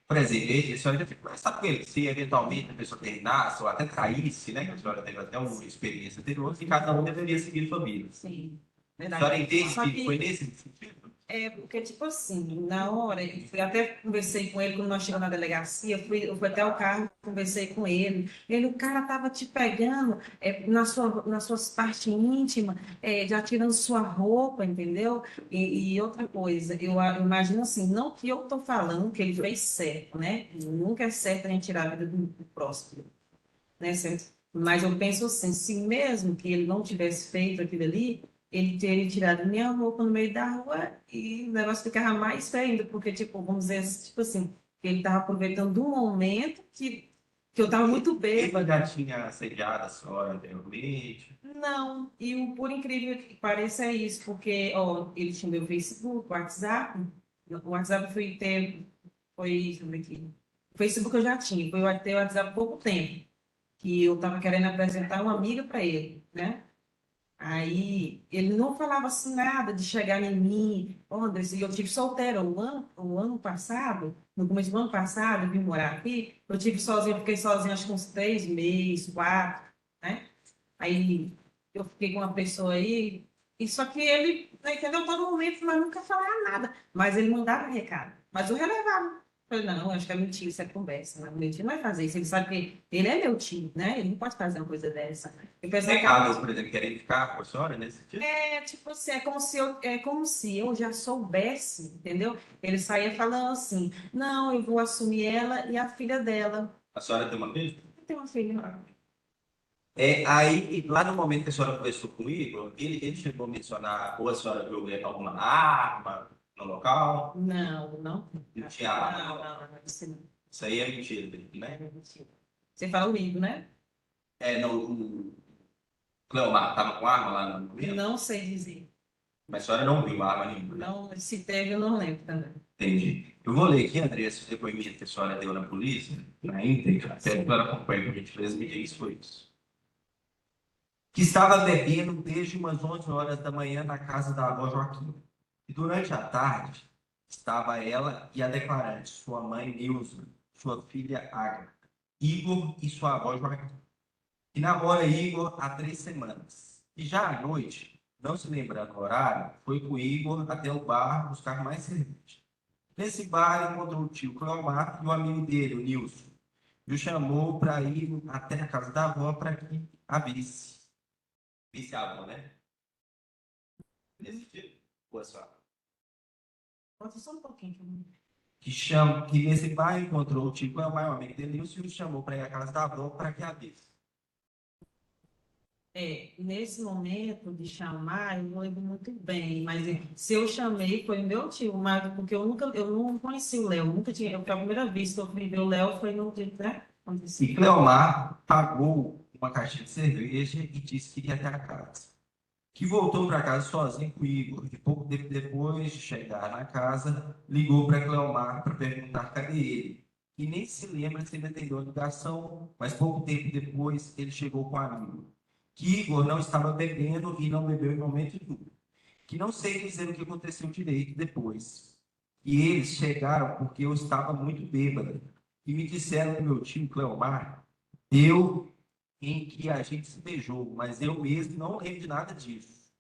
Por exemplo, a senhora já ficou conversado com ele, se eventualmente a pessoa terminasse ou até traísse, né? Que a senhora teve até uma experiência anterior, que cada um deveria seguir sua vida. Sim, A verdade. senhora entende Só que foi nesse sentido? porque, tipo assim, na hora, eu até conversei com ele quando nós chegamos na delegacia, eu fui até o carro, conversei com ele. O cara tava te pegando nas suas partes íntimas, já tirando sua roupa, entendeu? E outra coisa, eu imagino assim, não que eu tô falando que ele fez certo, né? Nunca é certo a gente tirar a vida do próximo, né? Certo? Mas eu penso assim, se mesmo que ele não tivesse feito aquilo ali, ele teria tirado minha roupa no meio da rua e o negócio ficava mais feio ainda, porque, tipo, vamos dizer, tipo assim, ele estava aproveitando do momento que eu estava muito Ele bêbada. já tinha assediado a senhora anteriormente. Não, por incrível que pareça é isso, porque, ó, ele tinha meu Facebook, WhatsApp, o WhatsApp deixa eu ver aqui, o Facebook eu já tinha, foi eu ter o WhatsApp há pouco tempo, que eu estava querendo apresentar uma amiga para ele, né? Aí ele não falava assim nada de chegar em mim. Ô, Andressa, eu tive solteira o ano passado, no começo do ano passado, eu vim morar aqui, eu tive sozinha, fiquei sozinha acho que uns 3 meses, 4, né? Aí eu fiquei com uma pessoa aí, e só que ele, né, entendeu, todo momento, mas nunca falava nada. Mas ele mandava recado. Mas eu relevava. Eu falei, não, acho que é mentira, isso é conversa. Mas meu tio não vai fazer isso. Ele sabe que ele é meu tio, né? Ele não pode fazer uma coisa dessa. Eu pensava que Recado, por exemplo, querendo ficar com a senhora nesse sentido? tipo assim, é como se eu já soubesse, entendeu? Ele saía falando assim, não, eu vou assumir ela e a filha dela. A senhora tem uma filha? Tem uma filha. Aí, lá no momento que a senhora conversou com o Igor, ele chegou a mencionar ou a senhora viu alguma arma no local? Não, não. Não tinha arma. Não, isso não. Isso aí é mentira dele, né? É mentira. Você fala o Igor, né? Não, o Cleomar estava com arma lá no momento, Não sei dizer. mas a senhora não viu arma nenhuma, né? Não, se teve, eu não lembro também. Entendi. Eu vou ler aqui, Andressa, o depoimento que a senhora deu na polícia, na íntegra, até que a senhora acompanhe, por gentileza, me diga isso foi isso. Que estava bebendo desde umas 11 horas da manhã na casa da avó Joaquim. E durante a tarde estava ela e a declarante, sua mãe Nilza, sua filha Agatha, Igor e sua avó Joaquim. Que namora Igor há 3 semanas. E já à noite, não se lembrando do horário, foi com Igor até o bar buscar mais cerveja. Nesse bar encontrou o tio Cleomar e o amigo dele, o Nilson. E o chamou para ir até a casa da avó para que a visse. Visse a avó, né? Nesse tipo. Boa sorte. Pode só um pouquinho. Que nesse bar encontrou o tio Cleomar, o amigo dele, Nilson, e o chamou para ir à casa da avó para que a visse. Nesse momento de chamar, eu não lembro muito muito bem, mas se eu chamei, foi o meu tio, mas porque eu não conheci o Léo, nunca tinha, foi a primeira vez que eu fui ver o Léo, foi no dia, né? E Cleomar pagou uma caixinha de cerveja e disse que ia até a casa. Que voltou para casa sozinho com o Igor. E pouco tempo depois de chegar na casa, ligou para Cleomar para perguntar cadê ele. E nem se lembra se ele atendeu a ligação, mas pouco tempo depois ele chegou com um amigo. Que Igor não estava bebendo e não bebeu em momento nenhum. Que não sei dizer o que aconteceu direito depois. E eles chegaram porque eu estava muito bêbado. E me disseram que meu tio Cleomar deu em que a gente se beijou, mas eu mesmo não lembro de nada disso.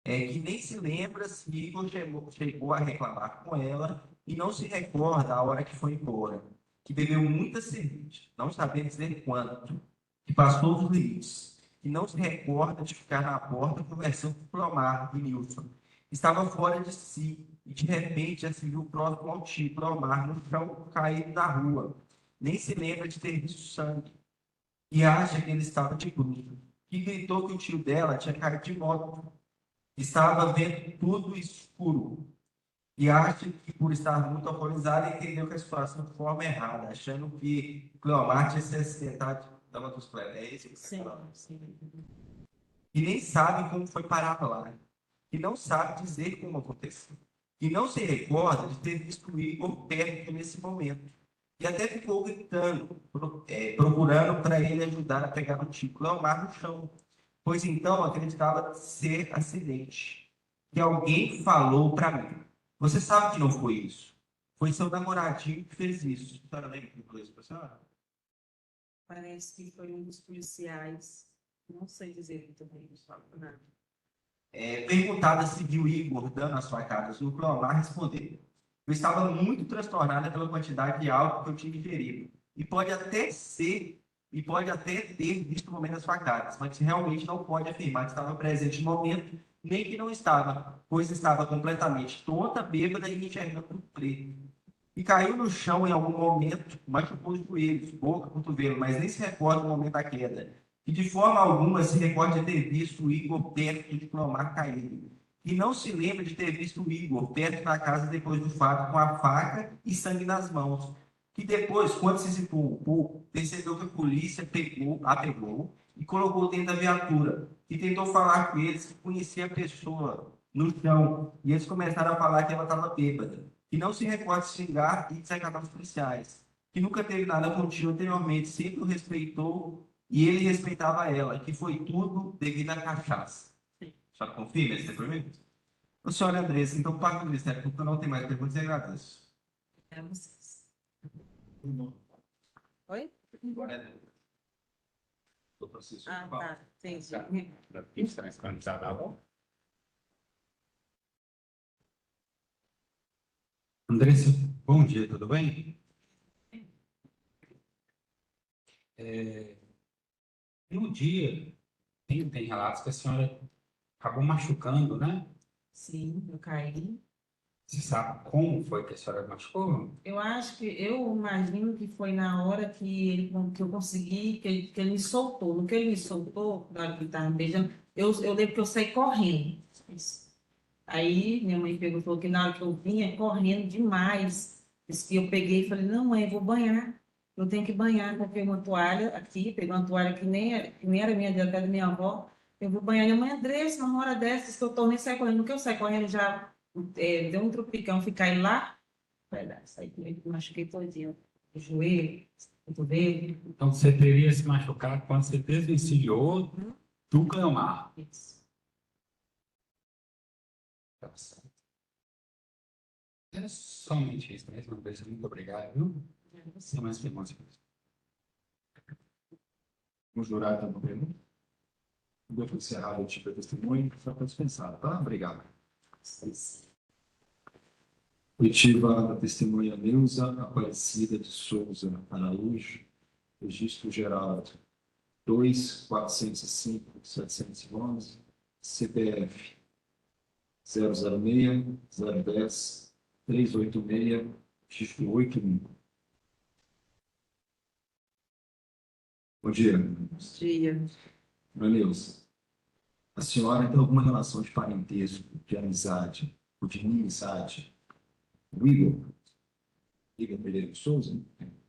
É que nem se lembra se Igor chegou a reclamar com ela e não se recorda a hora que foi embora. Que bebeu muita cerveja, não sabendo dizer quanto, que passou os limites, que não se recorda de ficar na porta conversando com Clomar e Nilson. Estava fora de si e de repente já se viu próximo ao tio Clomar no chão caído na rua. Nem se lembra de ter visto sangue e acha que ele estava de bruxo. Que gritou que o tio dela tinha caído de moto. Estava vendo tudo escuro e acha que, por estar muito alcoolizado, entendeu que a situação de forma errada, achando que Cleomar tinha se acidentado da motocicleta. É isso que você Sim, falou. sim. E nem sabe como foi parar lá. E não sabe dizer como aconteceu. E não se recorda de ter visto o Igor perto nesse momento. E até ficou gritando, procurando para ele ajudar a pegar o tio Cleomar no chão, pois então acreditava ser acidente. Que alguém falou para mim. Você sabe que não foi isso. Foi seu namoradinho que fez isso. A senhora lembra que falou isso para a senhora? Parece que foi um dos policiais, não sei dizer muito bem, não falo nada. Perguntada se viu Igor dando as facadas no Cleomar, respondeu: eu estava muito transtornada pela quantidade de álcool que eu tinha ingerido. E pode até ter visto o momento das facadas, mas realmente não pode afirmar que estava presente no momento, nem que não estava, pois estava completamente tonta, bêbada e enxergando tudo preto. E caiu no chão em algum momento, machucou os joelhos, boca, cotovelo, mas nem se recorda do momento da queda. E de forma alguma se recorda de ter visto o Igor perto de Clomar caído. E não se lembra de ter visto o Igor perto da casa depois do fato, com a faca e sangue nas mãos. Que depois, quando se situou um pouco, percebeu que a polícia a pegou e colocou dentro da viatura. E tentou falar com eles que conhecia a pessoa no chão. E eles começaram a falar que ela estava bêbada. E não se recorda de xingar e desacatar os policiais. Que nunca teve nada contigo anteriormente, sempre o respeitou e ele respeitava ela, que foi tudo devido à cachaça. A senhora confirma esse depoimento? O senhor Andressa, então, parte do Ministério Público não tem mais perguntas e agradeço. É vocês. Oi? Ah, tá, entendi. Andressa, bom dia, tudo bem? No dia, tem relatos que a senhora acabou machucando, né? Sim, eu caí. Você sabe como foi que a senhora machucou? Eu acho que, eu imagino que foi na hora que eu consegui, que ele me soltou. No que ele me soltou, na hora que ele estava me beijando, eu lembro que eu saí correndo. Aí minha mãe perguntou que na hora que eu vinha correndo demais, disse que eu peguei e falei, não, mãe, eu vou banhar. Eu tenho que banhar, porque uma toalha aqui, peguei uma toalha que nem era minha, da minha avó. Eu vou banhar. Minha mãe, Andressa, uma hora dessas que eu tornei sair correndo. No que eu saí correndo já deu um tropicão, fiquei lá. Saí comigo, machuquei todinho. O joelho, o cotovelo. Então, você teria se machucado quando você desvencilhou do Cleomar. Isso. Tá certo. Era somente isso mesmo, Andressa. Muito obrigado, viu? Sem mais perguntas. O jurado tem uma pergunta? Depois de encerrar o tipo de testemunho, só para dispensar, tá? Obrigado. Oitiva da testemunha Neuza Aparecida de Souza Araújo, registro geral 2.405.711, CPF 006-010-386, registro 8.000. Bom dia. Dia. Dona Neuza, A senhora tem alguma relação de parentesco, de amizade, ou de inimizade? O Igor? Igor Pereira de Souza?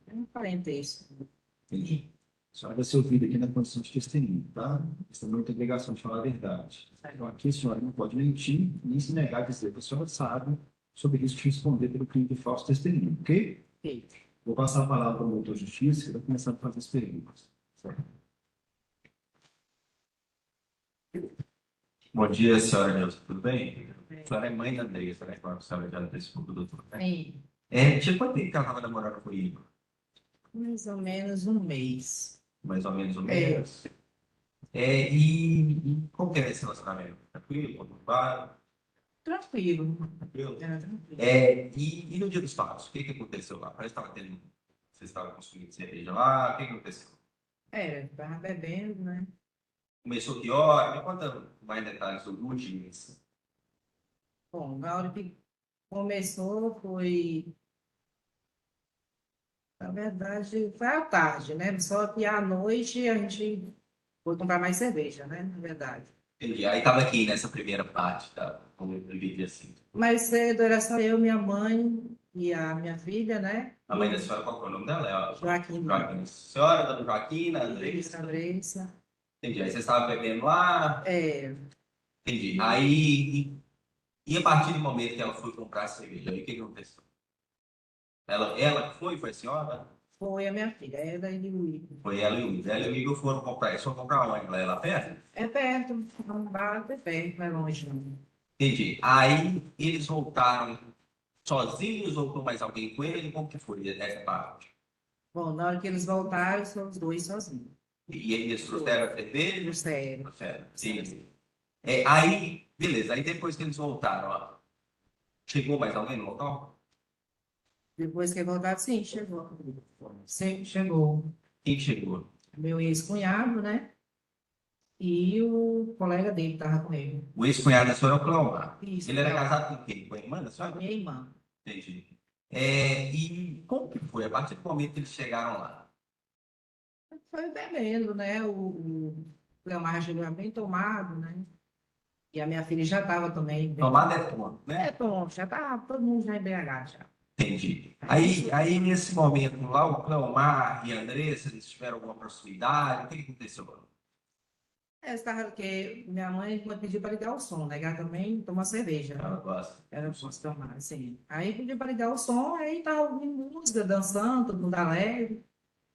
É um parentesco. Entendi. A senhora vai ser ouvida aqui na condição de testemunho, tá? Você não tem obrigação de falar a verdade. Então, aqui a senhora não pode mentir, nem se negar a dizer que a senhora sabe sobre risco de responder pelo crime de falso testemunho, ok? Ok. Vou passar a palavra para o doutor Justiça, que vai começar a fazer as perguntas. Bom dia, senhora Neuza, tudo bem? A senhora é mãe da Andressa, né? Claro, a senhora já antecipou do doutor, né? Sim. Tinha quanto tempo que ela estava namorando com o Igor? Mais ou menos um mês. Mais ou menos um mês? E como que é esse relacionamento? Tranquilo? Conturbado? Tranquilo. Tranquilo? Era tranquilo. E no dia dos fatos, o que aconteceu lá? Parece que estava tendo. Vocês estavam consumindo cerveja lá, o que aconteceu? Tava bebendo, né? Começou que hora? Me conta mais detalhes sobre o dia. Bom, na hora que começou foi, na verdade, foi à tarde, né? Só que à noite a gente foi comprar mais cerveja, né? Na verdade. Entendi. Aí estava aqui nessa primeira parte do vídeo assim. Mais cedo era só eu, minha mãe e a minha filha, né? A mãe da senhora, qual que é o nome dela? É a Joaquim. Joaquina. Senhora, dona Joaquina, Isso, Andressa. Andressa. Entendi. Aí vocês estavam bebendo lá. É, Entendi. Aí, e a partir do momento que ela foi comprar a cerveja, aí o que aconteceu? Ela que foi a senhora? foi a minha filha, ela e o Igor. Foi ela e o Igor. Ela e o Igor foram comprar. Eles foram comprar onde? Lá perto? É perto, um bar é perto, não é longe não. Entendi. Aí eles voltaram sozinhos ou com mais alguém com ele? Como que foi essa parte? Bom, na hora que eles voltaram, são os dois sozinhos. E eles trouxeram a cerveja? Sério. Trouxeram. Sim. Aí, beleza. Aí depois que eles voltaram, ó, chegou mais alguém no local? Depois que voltaram, sim, chegou. Sim, chegou. Quem chegou? Meu ex-cunhado, né? E o colega dele estava com ele. O ex-cunhado da senhora é o Cleomar. Isso, Ele era Cleomar. casado com quem? Com a irmã da senhora? Minha irmã. Entendi. E como que foi? A partir do momento que eles chegaram lá? Foi bebendo, né? O Cleomar já chegou bem tomado, né? E a minha filha já estava também. Bem... Tomada é ponto, né? É, bom, já estava todo mundo já embriagado já. Entendi. Aí, nesse momento lá, o Cleomar e a Andressa, eles tiveram alguma proximidade? O que aconteceu? Estava porque minha mãe pediu para ligar o som, né? Ela também toma cerveja, Ela né? gosta. Era o posso tomar, assim. Aí pediu para ligar o som, aí estava ouvindo música, dançando, todo mundo alegre.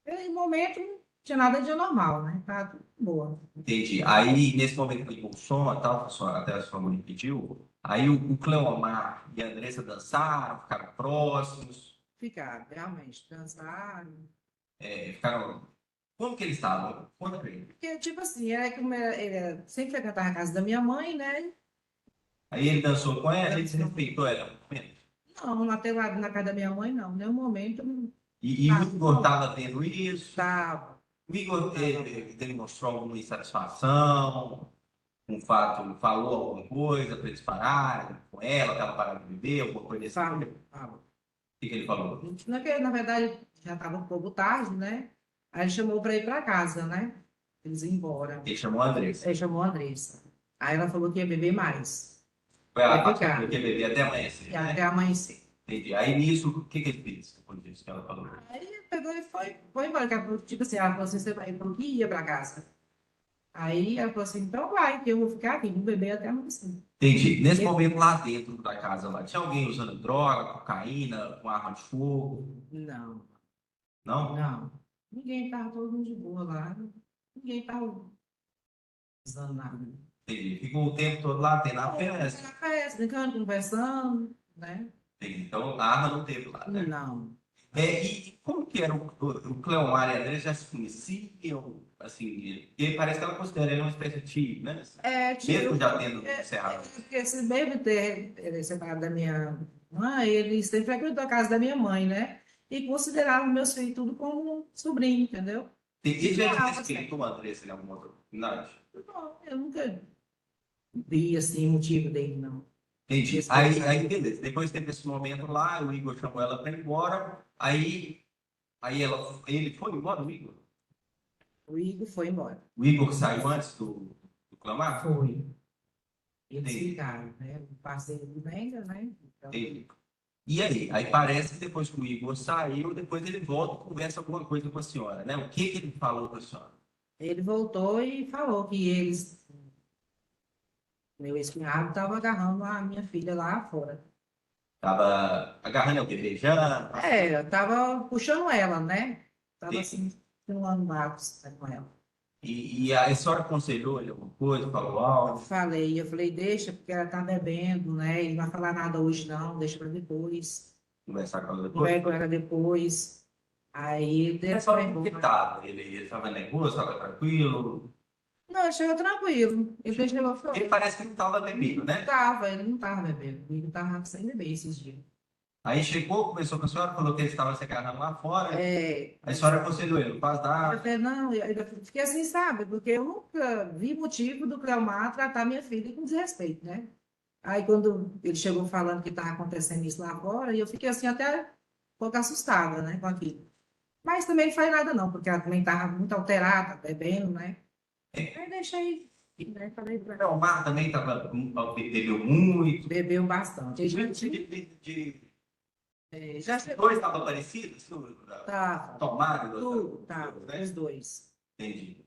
E no momento não tinha nada de anormal, né? Tava tudo boa. Entendi. Aí, nesse momento que ligou o som e tal, até a sua mãe pediu, aí o Cleomar e a Andressa dançaram, ficaram próximos, Ficaram, realmente, dançaram. ficaram... Como que eles estavam? Conta pra ele. Porque, tipo assim, ele sempre frequentava a casa da minha mãe, né? Aí ele dançou com ela, ele se respeitou ela no momento. Não, até lá na casa da minha mãe, não. Nenhum momento não E o Igor estava vendo isso. estava. O Igor, ele mostrou alguma insatisfação, um fato, falou alguma coisa para eles pararem com ela, para ela parar de beber, alguma coisa desse Falou, tipo. falou. O que ele falou? Na verdade, já estava um pouco tarde, né? Aí ele chamou para ir para casa, né? Eles iam embora. Ele chamou a Andressa. Ele chamou a Andressa. Aí ela falou que ia beber mais. Foi ela Vai que ficar. falou que ia beber até amanhecer, E né? até amanhecer. Entendi. Aí nisso, o que ele fez depois disso que ela falou? Aí ele pegou e foi embora. Tipo assim, ela falou assim, ele falou que ia para casa. Aí ela falou assim, então vai, que eu vou ficar aqui, vou beber até amanhecer. Entendi. Nesse momento lá dentro da casa, lá, tinha alguém usando droga, cocaína, com arma de fogo? Não, Não? não. Ninguém estava todo mundo de boa lá. Ninguém estava usando nada. Entendi. Ficou o tempo todo lá, tendo a festa. Na festa, brincando, conversando, né? Entendi. Então a arma não teve lá, né? Não. E como que era o Cleomar e a André já se conheciam? Assim, e parece que ela considera ele uma espécie de tio, né? Mesmo já tendo encerrado. Porque se mesmo ter separado da minha mãe, ele sempre frequentou a casa da minha mãe, né? E considerava meus filhos tudo como um sobrinho, entendeu? Ele já respeitou a Andressa em alguma outra oportunidade? Não, eu nunca vi, assim, motivo dele, não. Entendi. Aí, beleza. Depois teve esse momento lá, o Igor chamou ela para ir embora. Aí ele foi embora, o Igor? O Igor foi embora. O Igor saiu antes do Cleomar? Foi. Eles Entendi. ficaram, né? O parceiro do Nenga, né? Então, E aí? Aí parece que depois que o Igor saiu, depois ele volta e conversa alguma coisa com a senhora, né? O que que ele falou para a senhora? ele voltou e falou que eles, meu ex-cunhado, estava agarrando a minha filha lá fora. Tava agarrando o quê? Beijando? Tava puxando ela, né? Tava Sim. assim, filmando Marcos com ela. E a senhora aconselhou ele alguma coisa? Falou Eu algo? falei, deixa, porque ela tá bebendo, né? Ele não vai falar nada hoje, não, deixa para depois. Conversar com ela depois? Conversa com ela depois. Aí ele A deixa senhora pra como que embora. estava? Ele estava nervoso, estava tranquilo? Não, ele chegou tranquilo. Ele chegou falando. Ele parece que não estava bebendo, né? Ele não tava bebendo. Ele tava sem beber esses dias. Aí chegou, conversou com a senhora, falou que ele estava se agarrando lá fora. É, A senhora aconselhou ele, não faz eu nada. falei, não, eu fiquei assim, sabe? Porque eu nunca vi motivo do Cleomar tratar minha filha com desrespeito, né? Aí, quando ele chegou falando que estava acontecendo isso lá fora, eu fiquei assim, até um pouco assustada, né, com aquilo. Mas também não falei nada, não, porque ela também estava muito alterada, bebendo, né? Aí deixei, né? Falei pra ela. O Mar também bebeu muito. Bebeu bastante. Ele já tinha, já Os chegou, dois estavam parecidos? tava, Tomado? tudo, tava, Né? os dois. Entendi.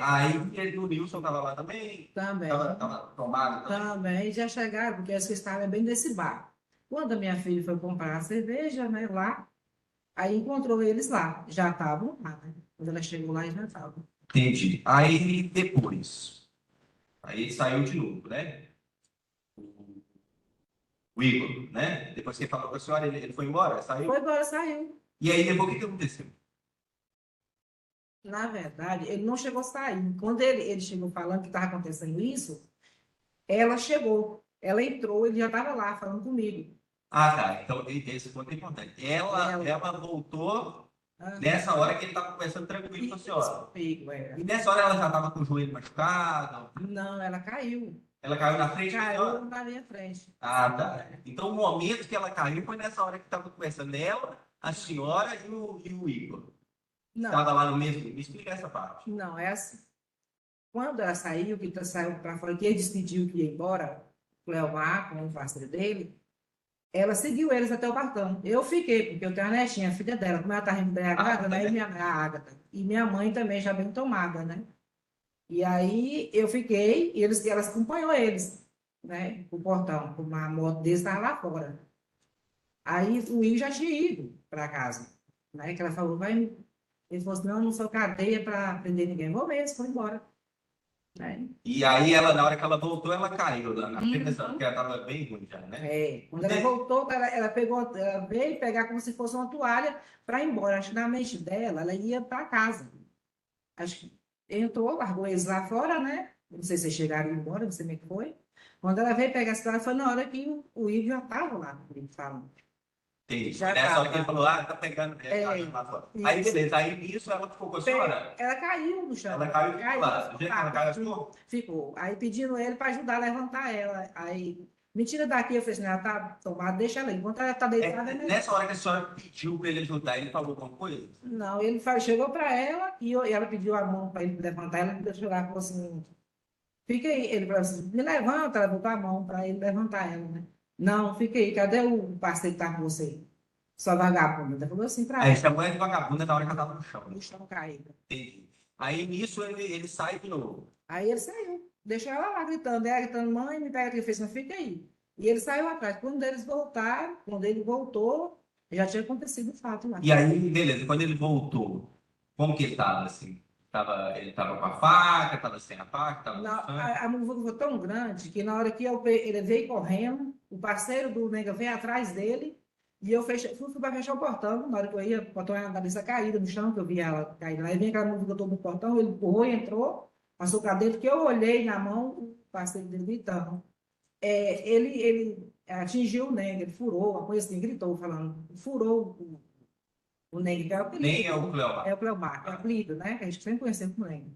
Aí o Nilson estava lá também? Também. Estava tomado também? Também já chegaram, porque eles estavam bem desse bar. Quando a minha filha foi comprar a cerveja, né, lá, aí encontrou eles lá. Já estavam lá, né? Quando ela chegou lá, eles já estavam. Entendi. Aí depois, aí saiu de novo, né? O Igor, né? Depois que ele falou com a senhora, ele foi embora, saiu. Foi embora, saiu. E aí depois o que que aconteceu? Na verdade, ele não chegou a sair. Quando ele chegou falando que estava acontecendo isso, ela chegou. Ela entrou, ele já estava lá falando comigo. Ah, tá. Então esse ponto é importante. Ela voltou nessa hora que ele estava conversando tranquilo com a senhora. Comigo, E nessa hora ela já estava com o joelho machucado. Não, ela caiu. Ela caiu na frente da senhora? Caiu na minha frente. Ah, tá. Então o momento que ela caiu foi nessa hora que estava conversando ela, a senhora e o Igor. Não, Estava lá no mesmo. Me explica essa parte. não, é assim. Quando ela saiu, que saiu para fora, que ele decidiu que ia embora, o Cleomar, com o parceiro dele, ela seguiu eles até o portão. Eu fiquei, porque eu tenho a netinha, a filha dela, como ela estava embriagada, né? E a Ágata. E minha mãe também já bem tomada, né? E aí eu fiquei, e elas acompanhou eles, né? O portão, uma moto deles estava lá fora. Aí o Will já tinha ido para casa, né? Que ela falou, vai. Ele falou assim, não, não sou cadeia para prender ninguém. Vou mesmo, foi embora. Né? E aí ela, na hora que ela voltou, ela caiu lá na frente, porque ela estava bem ruim já, né? Quando ela voltou, ela veio pegar como se fosse uma toalha para ir embora. Acho que na mente dela, ela ia para casa. Acho que entrou, largou eles lá fora, né? Não sei se vocês chegaram embora, não sei como é que foi. Quando ela veio pegar essa toalha, foi na hora que o Ivo já estava lá, falando. Entendi. Já Nessa hora que tava. ele falou, tá pegando. Caindo lá fora. Aí Isso. beleza, aí nisso ela ficou com a senhora. Ela caiu no chão. Ela caiu do lado. Do jeito que ela caiu, ficou. Ficou. Aí pedindo ele para ajudar a levantar ela. Aí, me tira daqui, eu falei assim, ela tá tomada, deixa ela aí. Enquanto ela tá deitada, Nessa hora que a senhora pediu para ele ajudar, ele falou alguma coisa? Não, ele chegou para ela e ela pediu a mão para ele levantar. Ela deixou lá e falou assim: fica aí. Ele falou assim: me levanta. Ela botou a mão para ele levantar ela, né? Não, fica aí. Cadê o parceiro que tá com você? Sua vagabunda. Ela falou assim para Aí ela. chamou ela de vagabunda na hora que ela estava no chão. No chão caído. Entendi. Aí nisso ele sai de novo. Aí ele saiu. Deixou ela lá gritando. Ela gritando: mãe, me pega aqui. Ele fez assim: fica aí. E ele saiu atrás. Quando eles voltaram, quando ele voltou, já tinha acontecido o fato lá. E aí, beleza, quando ele voltou, como que ele estava assim? Ele estava com a faca, estava sem a faca, estava Não, no sangue? a muvuca foi tão grande que na hora que ele veio correndo, o parceiro do Nega veio atrás dele e eu fui para fechar o portão. Na hora que eu ia, o portão era a cabeça caída no chão, que eu vi ela cair lá. Aí vem aquela muvuca toda no portão, ele empurrou e entrou, passou para dentro, que eu olhei na mão, o parceiro dele gritando. Ele atingiu o Nega, ele furou, uma coisa assim, gritou, falando, furou o Nega, que é o apelido. Nem é o Cleomar. É o Cleomar, é o apelido, né? Que a gente sempre conheceu como Nega.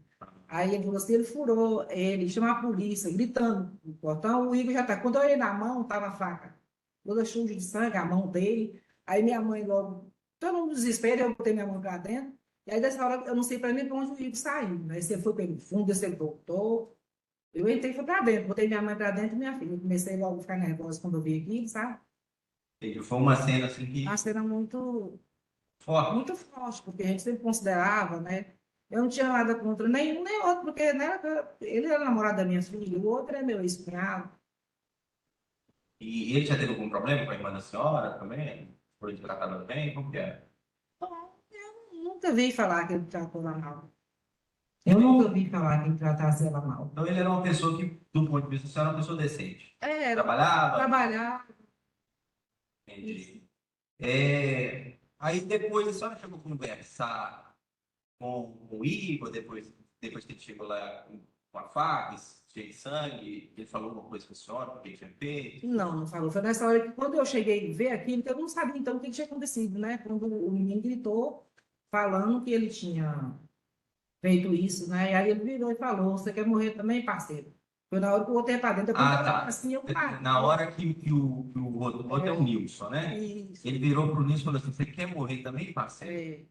Aí ele falou assim, ele furou, ele chamou a polícia, gritando no portão, o Igor já tá. Quando eu olhei na mão, tava a faca, toda suja de sangue, a mão dele. Aí minha mãe logo, todo mundo desespero, eu botei minha mão pra dentro. E aí dessa hora, eu não sei para nem para onde o Igor saiu, né? Se ele foi pelo fundo, se ele voltou. Eu entrei e fui para dentro, botei minha mãe para dentro e minha filha. Eu comecei logo a ficar nervosa quando eu vi aqui, sabe? Entendi. Foi uma cena assim que. Uma cena muito, Forte. muito forte, porque a gente sempre considerava, né? Eu não tinha nada contra nenhum nem outro, porque né, ele era namorado da minha filha, o outro é meu ex-cunhado. E ele já teve algum problema com a irmã da senhora também? Foi tratado bem? Como que é? Então, eu nunca vi falar que ele tratou ela mal. Eu nunca vi falar que ele tratasse ela mal. Então ele era uma pessoa que, do ponto de vista da senhora, era uma pessoa decente. É, Trabalhava? trabalhar. Entendi. Aí depois a senhora chegou a conversar com o Igor, depois que ele chegou lá com a faca, cheio de sangue, ele falou alguma coisa com a senhora, o que ele tinha feito? Não, não falou. Foi nessa hora que, quando eu cheguei a ver aquilo, que eu não sabia então o que tinha acontecido, né? Quando o menino gritou, falando que ele tinha feito isso, né? E aí ele virou e falou: Você quer morrer também, parceiro? Foi na hora que eu voltei para dentro. Quando eu Tá. assim, eu parei. Na hora que o outro é o Nilson, né? Isso. Ele virou pro Nilson e falou assim: Você quer morrer também, parceiro? É.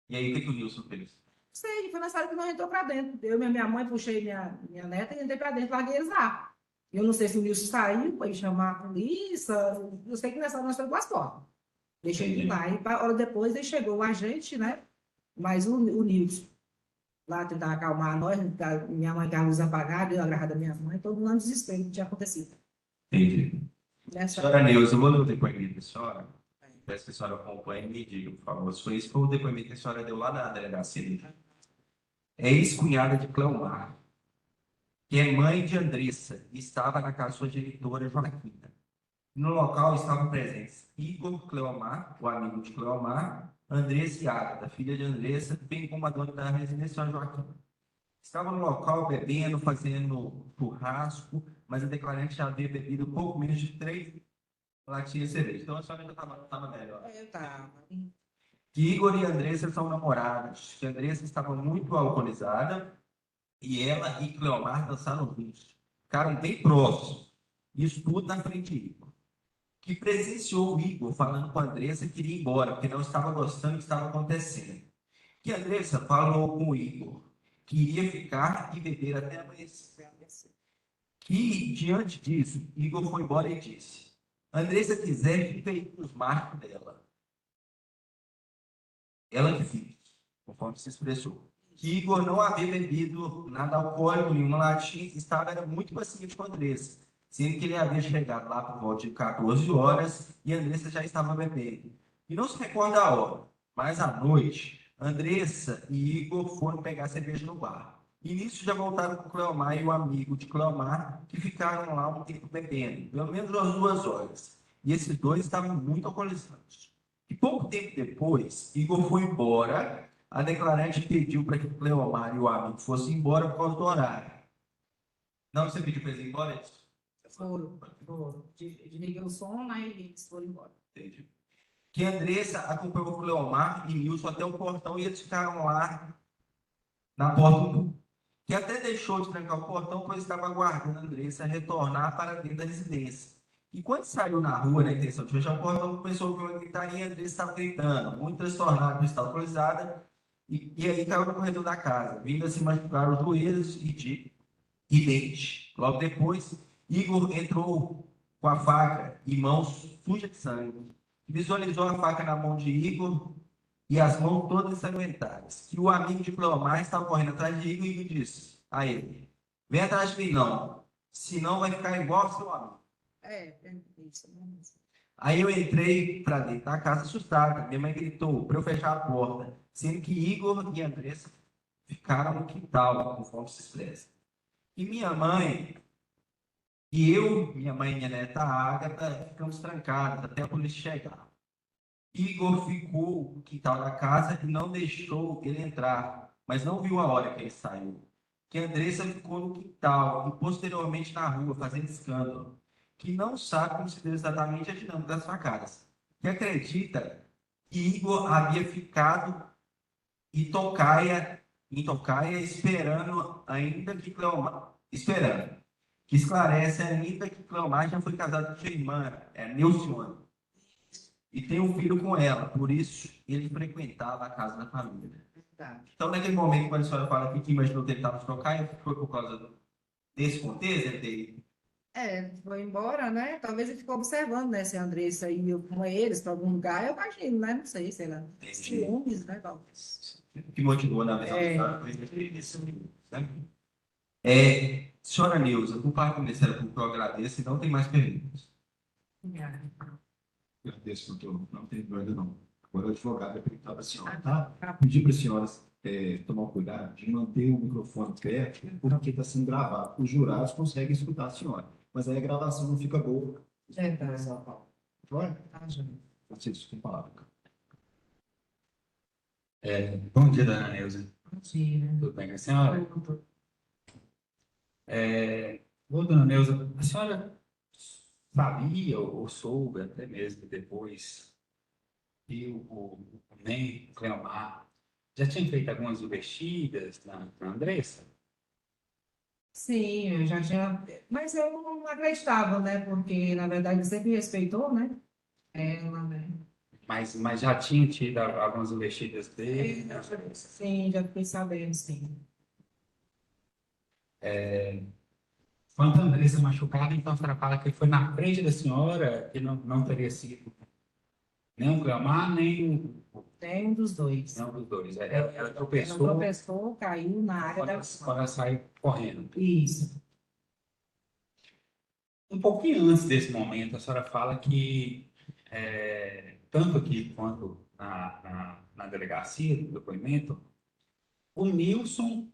E aí o que o Nilson fez? Sei, foi nessa hora que nós entrou para dentro. Eu e minha mãe puxei minha neta e entrei para dentro, larguei eles lá. Eu não sei se o Nilson saiu para ir chamar a polícia. Eu sei que nessa hora nós estamos com as portas. Deixei ele lá. E hora depois ele chegou o agente, né? Mas o Nilson lá tentar acalmar nós, minha mãe com a luz apagada, eu agarrada da minha mãe, todo mundo no desespero que tinha acontecido. Entendi. Nessa Senhora Neuza, eu vou ler o depoimento da senhora. Peço que a senhora acompanhe e me diga, por favor. Se foi isso, foi o depoimento que a senhora deu lá na delegacia. É ex-cunhada de Cleomar, que é mãe de Andressa, e estava na casa da sua genitora Joaquina. No local estavam presentes Igor Cleomar, o amigo de Cleomar, Andressa e Ágata, filha de Andressa, bem como a dona da residência São Joaquim. Estavam no local bebendo, fazendo churrasco, mas a declarante já havia bebido pouco menos de 3 latinhas de cerveja. Então a senhora ainda estava melhor. Eu tava. Que Igor e Andressa são namorados, que Andressa estava muito alcoolizada e ela e Cleomar dançaram juntos. Ficaram bem próximos. Isso tudo na frente de Igor. Que presenciou o Igor falando com a Andressa que queria ir embora, porque não estava gostando do que estava acontecendo. Que a Andressa falou com o Igor que iria ficar e beber até amanhecer. Que, diante disso, Igor foi embora e disse: Andressa quiser, fica aí com os marcos dela. Ela que fique, conforme se expressou. Que Igor não havia bebido nada alcoólico, nenhuma latinha, estava era muito paciente com a Andressa, sendo que ele havia chegado lá por volta de 14 horas e a Andressa já estava bebendo. E não se recorda a hora, mas à noite, Andressa e Igor foram pegar cerveja no bar. E nisso já voltaram com Cleomar e o amigo de Cleomar, que ficaram lá um tempo bebendo, pelo menos umas 2 horas. E esses dois estavam muito alcoolizados. E pouco tempo depois, Igor foi embora. A declarante pediu para que Cleomar e o amigo fossem embora por causa do horário. Não, você pediu para eles ir embora? Foram. Desliguei o som, aí eles foram embora. Entendi. Que Andressa acompanhou Cleomar e Nilson até o portão e eles ficaram lá na porta do. Que até deixou de trancar o portão, pois estava aguardando a Andressa retornar para dentro da residência. E quando saiu na rua na intenção de fechar o portão, começou a ouvir uma gritaria e a Andressa estava gritando, muito transtornada, estava alcoolizada, e aí caiu no corredor da casa, vindo a se machucar os joelhos e dente. Logo depois, Igor entrou com a faca e mãos sujas de sangue. Visualizou a faca na mão de Igor e as mãos todas ensanguentadas. E o amigo de Cleomar estava correndo atrás de Igor e disse a ele: Vem atrás de mim, não, senão vai ficar igual ao seu amigo. Isso. Aí eu entrei para dentro da casa assustada. Minha mãe gritou para eu fechar a porta, sendo que Igor e Andressa ficaram no quintal, conforme se expressa. E minha mãe, minha mãe e minha neta Ágata, ficamos trancados até a polícia chegar. Igor ficou no quintal da casa e não deixou ele entrar, mas não viu a hora que ele saiu. Que Andressa ficou no quintal e posteriormente na rua, fazendo escândalo. Que não sabe como se deu exatamente a dinâmica das facadas. Que acredita que Igor havia ficado em Tocaia esperando ainda que Cleomar, que esclarece ainda que Cleomar já foi casado com sua irmã, Neucione, e tem um filho com ela, por isso ele frequentava a casa da família. Então, naquele momento, quando a senhora fala que imaginou que ele estava em Tocaia, foi por causa desse contexto, ele Foi embora, né? Talvez ele ficou observando, né? Se a Andressa ia com eles para algum lugar, eu imagino, né? Não sei, sei lá. Ciúmes, né, talvez. que motivou na visão da senhora foi isso, né? Senhora Neuza, por parte do Ministério Público, eu agradeço e não tem mais perguntas. Agradeço, doutor. Não tem dúvida, não. Agora o advogado vai perguntar para a senhora, tá? Pedir para a senhora tomar cuidado de manter o microfone perto, porque está sendo gravado. Os jurados conseguem escutar a senhora, mas aí a gravação não fica boa. Vai? Vocês com palavra. Bom dia, dona Neuza. Bom dia. Tudo bem com a senhora? Dona Neuza, a senhora sabia ou soube até mesmo depois que o NEM, o Cleomar, já tinha feito algumas investidas na Andressa? Sim, eu já tinha. Mas eu não acreditava, né? Porque, na verdade, ele sempre respeitou, né? Ela, né? Mas já tinha tido algumas investidas dele? Sim, já fiquei sabendo, sim. Quando a Andressa machucada, então a senhora fala que foi na frente da senhora, que não teria sido nem o Cleomar, nem Tem um dos dois. nenhum dos dois. Ela Ela tropeçou tropeçou, caiu na área da. quando ela saiu correndo. Isso. Um pouquinho antes desse momento, a senhora fala que, tanto aqui quanto na delegacia, do depoimento, o Nilson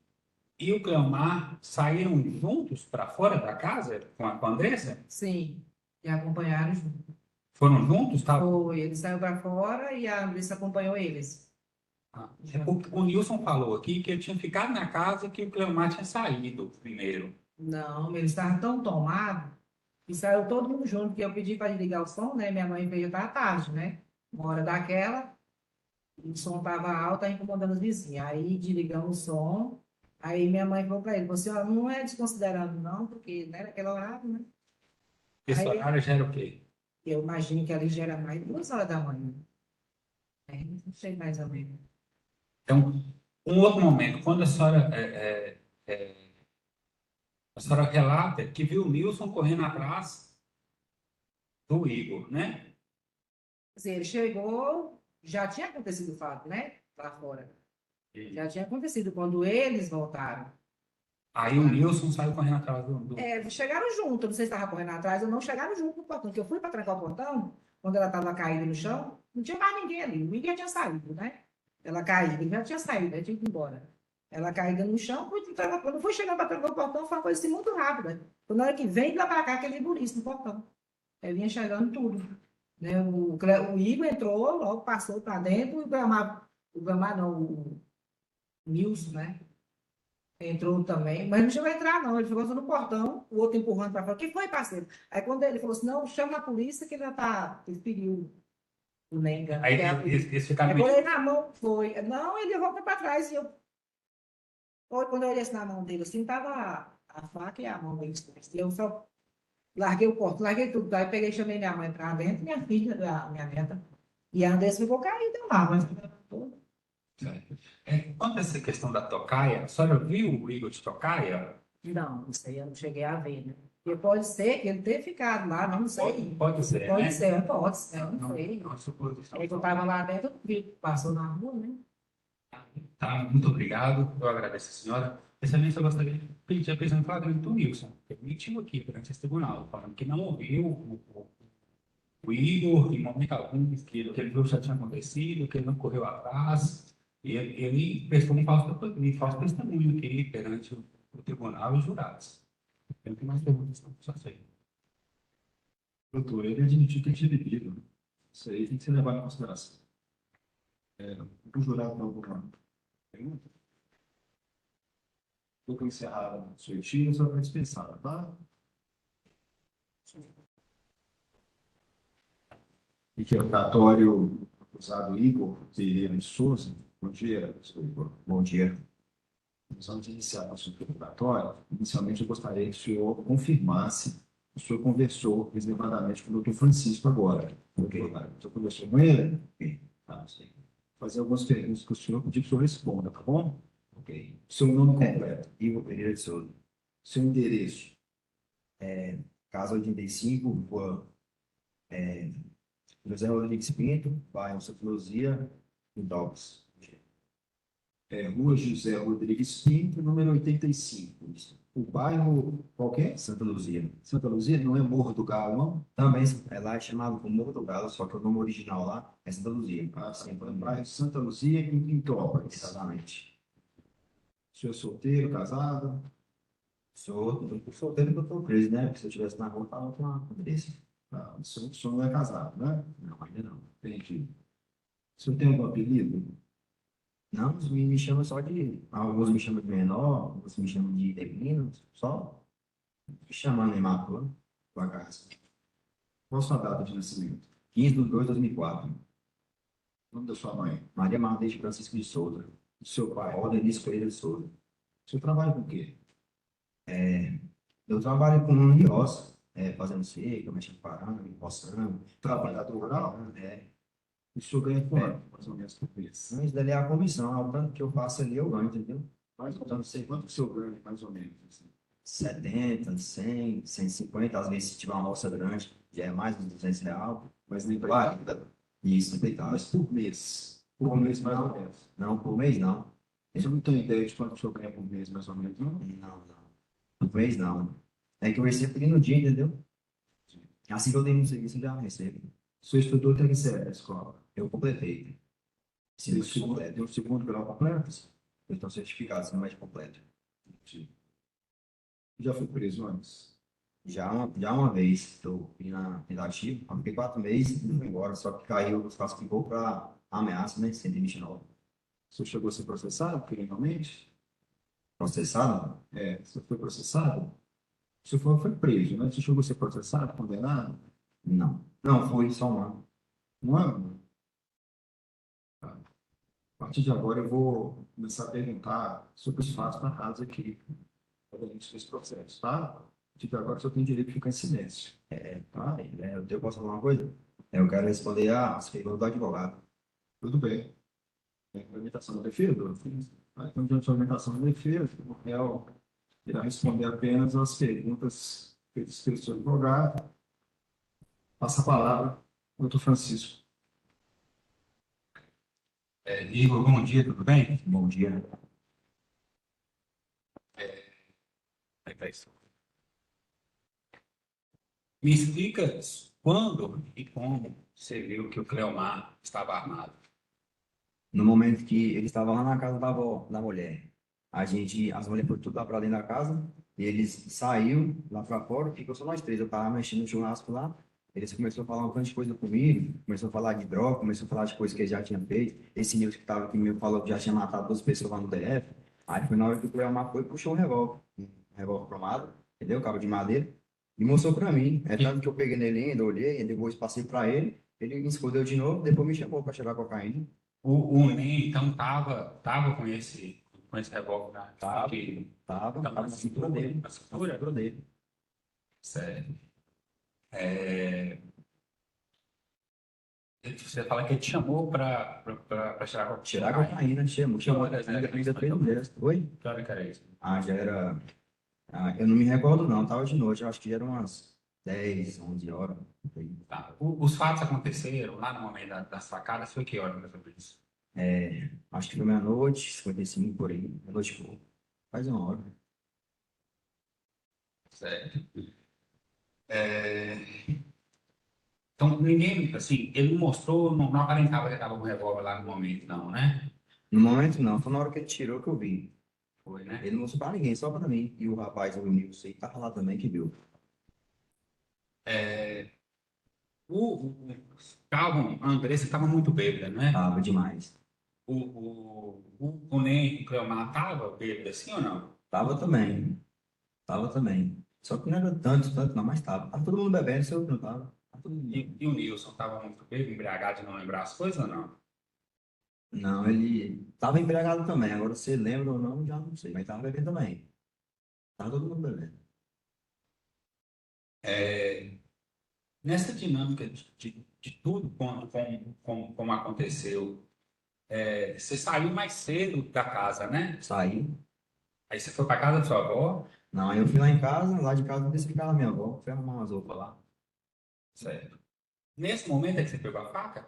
e o Cleomar saíram juntos para fora da casa com a Andressa? Sim. E acompanharam junto. Foram juntos? Tá? Foi, ele saiu para fora e a Andressa acompanhou eles. O Nilson falou aqui que ele tinha ficado na casa que o Cleomar tinha saído primeiro. Não, eles estavam tão tomados que saiu todo mundo junto, porque eu pedi para desligar o som, né? Minha mãe veio à tarde, né? Uma hora daquela, o som estava alto, tá incomodando os vizinhos. Aí desligamos o som, aí minha mãe falou para ele, você não é desconsiderando não, porque né, naquele horário, né? Esse Aí, horário já era o quê? eu imagino que ali já era mais de 2 horas da manhã. Não sei mais ou menos. Então, um outro momento, quando a senhora relata que viu o Nilson correndo atrás do Igor, né? Assim, ele chegou, já tinha acontecido o fato, né? Lá fora. Já tinha acontecido quando eles voltaram. Aí o Nilson saiu correndo atrás do... Eles chegaram junto, não sei se estava correndo atrás ou não, chegaram junto no portão, porque eu fui para trancar o portão, quando ela estava caída no chão, não tinha mais ninguém ali, ninguém tinha saído, né? Ela caída, ele já tinha saído, já tinha ido embora. Ela caída no chão, quando foi chegando para trancar o portão, foi uma coisa assim muito rápida. Quando na hora que vem lá para cá, aquele buriço no portão. Aí vinha chegando tudo. Né? O Igor entrou, logo passou para dentro, o Gramar não, o Nilson, né? Entrou também, mas não chegou a entrar, não. Ele ficou só no portão, o outro empurrando para fora. O que foi, parceiro? Aí quando ele falou assim, não, chama a polícia que ele já tá. Ele pediu o Nenga. Aí eles ficaram... Aí quando ele na mão foi. Não, ele voltou para trás e eu. Quando eu olhei assim na mão dele, assim, tava a faca e a mão dele. E eu só larguei o portão, larguei tudo. Aí peguei e chamei minha mãe para dentro, minha filha, minha neta. E a Andressa ficou caída lá, mas. Quanto a essa questão da tocaia, a senhora viu o Igor de tocaia? Não, isso aí eu não cheguei a ver, né? Porque pode ser que ele tenha ficado lá, não sei. Pode ser, Pode né? ser, pode ser, eu não sei. Não, suposição. Aí eu estava lá dentro, eu vi, passou na rua, né? Tá, muito obrigado, eu agradeço a senhora. Excelência, eu gostaria de pedir a prisão em flagrante do Nilson, que admitiu aqui perante esse tribunal, falando que não ouviu o Igor, em momento algum, que ele viu que já tinha acontecido, que ele não correu atrás, e ele prestou um falso testemunho aqui perante o tribunal e os jurados. Eu não tenho mais perguntas, não, só sei. Doutor, ele admitiu que ele tinha bebido. Isso aí tem que ser levado em consideração. O jurado tem alguma pergunta? Estou encerrada a sua tira, só vai dispensar, tá? Inquiritório acusado Igor Pereira de Souza. Bom dia, senhor Igor. Bom dia. Nós vamos iniciar nosso interrogatório. Inicialmente, eu gostaria que o senhor confirmasse que o senhor conversou reservadamente com o doutor Francisco agora. Ok. O senhor conversou com ele? Ok. Tá, sim. Vou fazer algumas perguntas que o senhor pediu que o senhor responda, tá bom? Ok. Seu nome completo? Igor Pereira de Souza. Seu endereço. Casa 85, rua José Rodrigues Pinto, bairro Santa Luzia, em Dobbs. Rua José Rodrigues Pinto, número 85. O bairro, qual que é? Santa Luzia. Santa Luzia, não é Morro do Galo, não? Também lá é chamado como Morro do Galo, só que o nome original lá é Santa Luzia. Ah, sim, então, bairro Santa Luzia, em Pintópolis. Exatamente. O senhor é solteiro, casado? Sou solteiro que eu estou preso, né? Porque se eu estivesse na rua, eu tava com a polícia. Ah, o senhor não é casado, né? Não, ainda não. Entendi. O senhor tem algum apelido? Não, os me chamam só de. Alguns me chamam de menor, alguns me chamam de Devino, só me chamando em matou, bagaço. Qual a sua data de nascimento? 15/2/2004. O nome da sua mãe? Maria Martins Francisco de Souza. Do seu pai? Denise Pereira de Souza. O senhor trabalha com o quê? Eu trabalho com um roça, fazendo seca, mexendo com arame, roçando. Trabalhador rural? O senhor ganha quanto, mais ou menos, por mês? Isso daí é a comissão, ao tanto que eu faço ali, eu ganho, entendeu? Mais ou menos, não sei quanto que o senhor ganha, mais ou menos. Assim. 70, 100, 150, às vezes se tiver uma roça grande, já é mais de R$ 200. Mas nem Vai. para Isso, deitado. Mas por mês. Por mês, mais ou menos. Não, por mês não. Você não tem ideia de quanto o senhor ganha por mês, mais ou menos, não? Não. Por mês não. É que eu recebo ali no dia, entendeu? Assim que eu tenho um serviço, eu já recebo. O senhor estudou até que série na escola? Eu completei. Tem Ensino completo. Deu o segundo grau completo? Eu estou certificado, ensino médio completo. Já foi preso antes? Já uma vez, estou na tentativa, fiquei 4 meses e fui embora, só que caiu, classificou para ameaça, né? 129. O senhor chegou a ser processado criminalmente? Processado? O senhor foi processado? O senhor foi preso, né? O senhor chegou a ser processado, condenado? Não. Não, foi só um ano. Um ano? Tá. A partir de agora eu vou começar a perguntar sobre os fatos narrados aqui, para início desse processo, tá? A partir de agora o senhor tem direito de ficar em silêncio. Tá? Eu posso falar uma coisa? Eu quero responder às perguntas do advogado. Tudo bem. Tem argumentação da defesa? Então, diante da argumentação da defesa, o réu irá responder apenas às perguntas feitas pelo seu advogado. Passa a palavra ao doutor Francisco. Igor, bom dia, tudo bem? Bom dia. Me explica quando e como você viu que o Cleomar estava armado. No momento que ele estava lá na casa da avó, da mulher, as mulheres foram tudo lá para dentro da casa, e eles saíram lá para fora, ficou só nós três. Eu estava mexendo no churrasco lá, eles começaram a falar um monte de coisa comigo, começou a falar de droga, começou a falar de coisas que ele já tinha feito. Esse Nilson que estava aqui me falou que já tinha matado 2 pessoas lá no DF. Aí foi na hora que o Cleomar foi e puxou um revólver cromado, entendeu? Cabo de madeira, e mostrou para mim. É tanto que eu peguei nele ainda, olhei, depois passei para ele me escondeu de novo, depois me chamou para cheirar cocaína. O NEM, então, tava com esse revólver na Tava. aqui. Tava na cintura dele. Na cintura? Dele. Sério. Você fala que ele te chamou para tirar Cheirar cocaína, chamou. horas, né? Ainda fez um gesto. Oi? Que hora que era isso? Já era. Eu não me recordo, não. Tava de noite. Eu acho que já eram umas 10, 11 horas. Tá. Os fatos aconteceram lá no momento das facadas, foi que hora, mais ou menos? Acho que foi meia-noite, 55 por aí. Meia-noite e pouco. Faz uma hora. Certo. Então, ninguém, assim, ele não mostrou, não aparentava que estava com o revólver lá no momento, não, né? No momento, não. Foi na hora que ele tirou que eu vi. Foi, né? Ele não mostrou pra ninguém, só pra mim. E o rapaz, o Nilson, aí, tava lá também que viu. O Calvin, a Andressa estava muito bêbada, não é? Tava demais. O Ney, o Cleomar, estava bêbado assim ou não? Tava também. Tava também. Só que não era tanto, não, mas tava. Tava todo mundo bebendo, se eu não tava. Tava todo mundo. E o Nilson estava muito bêbado, embriagado de não lembrar as coisas ou não? Não, ele tava embriagado também. Agora, se ele lembra ou não, já não sei. Mas tava bebendo também. Tava todo mundo bebendo. Nessa dinâmica de tudo como aconteceu, você saiu mais cedo da casa, né? Saí. Aí você foi para casa da sua avó? Não, aí eu fui lá em casa, lá de casa eu desci com a minha avó, fui arrumar umas roupas lá. Certo. Nesse momento é que você pegou a faca?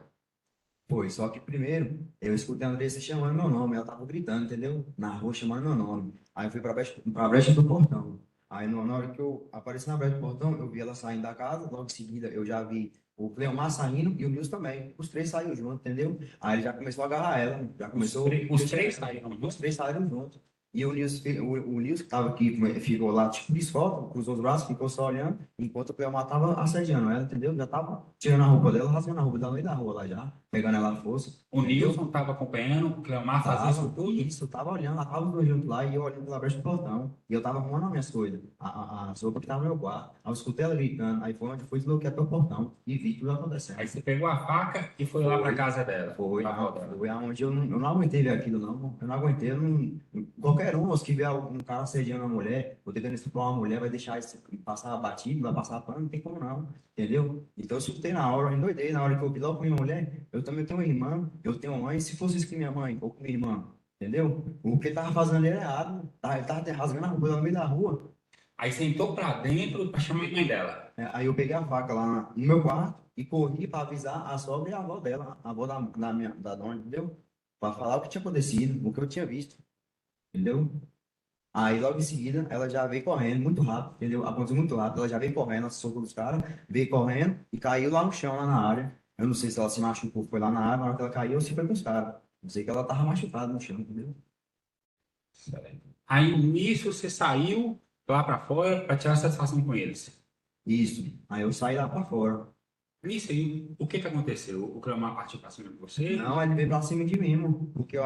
Foi, só que primeiro eu escutei a Andressa chamando meu nome, ela tava gritando, entendeu? Na rua chamando meu nome. Aí eu fui pra brecha do portão. Aí na hora que eu apareci na brecha do portão, eu vi ela saindo da casa, logo em seguida eu já vi o Cleomar saindo e o Nilson também. Os três saíram juntos, entendeu? Aí ele já começou a agarrar ela, já começou... Os três saíram Os juntos? três saíram juntos. E o Nilson que tava aqui, ficou lá, tipo, de escolta, cruzou os braços, ficou só olhando, enquanto o Cleomar tava assediando ela, entendeu? Já tava tirando a roupa dela, rasgando a roupa dela no meio da rua lá já, pegando ela à força. O Entendeu? Nilson estava acompanhando o Cleomar fazer isso tudo? Isso, eu tava olhando, ela tava os dois juntos lá e eu olhando pela brecha do portão. E eu tava arrumando as minhas coisas, a roupa que tava no meu quarto. Aí eu escutei ela gritando, aí foi onde eu fui desbloquear até o portão e vi tudo acontecendo. Aí você pegou a faca e foi lá para casa dela? Foi, pra não, rodar. foi aonde eu não aguentei ver aquilo, não. Eu não aguentei, eu não... Qualquer um, se tiver um cara assediando uma mulher, ou tentando estuprar uma mulher, vai deixar isso passar batido, vai passar pano, não tem como não, entendeu? Então eu escutei na hora, eu endoidei, na hora que eu vi logo com minha mulher, eu também tenho uma irmã, eu tenho uma mãe, se fosse isso com minha mãe, ou com minha irmã, entendeu? O que ele tava fazendo ali era errado, ele tava até rasgando a roupa no meio da rua. Aí você entrou para dentro para chamar a mãe dela. Aí eu peguei a faca lá no meu quarto e corri para avisar a sogra e a avó dela, a avó da dona, entendeu? Para falar o que tinha acontecido, o que eu tinha visto, entendeu? Aí logo em seguida ela já veio correndo muito rápido, entendeu? Aconteceu muito rápido, ela já veio correndo, ela se soltou dos caras, veio correndo e caiu lá no chão, lá na área. Eu não sei se ela se machucou, foi lá na área, na hora que ela caiu, ou se foi com os caras. Não sei que ela tava machucada no chão, entendeu? Aí nisso você saiu lá para fora para tirar satisfação com eles. Isso. Aí eu saí lá para fora. Nisso aí, o que que aconteceu? O Cleomar partiu para cima de você? Não, ele veio pra cima de mim, mano. Porque,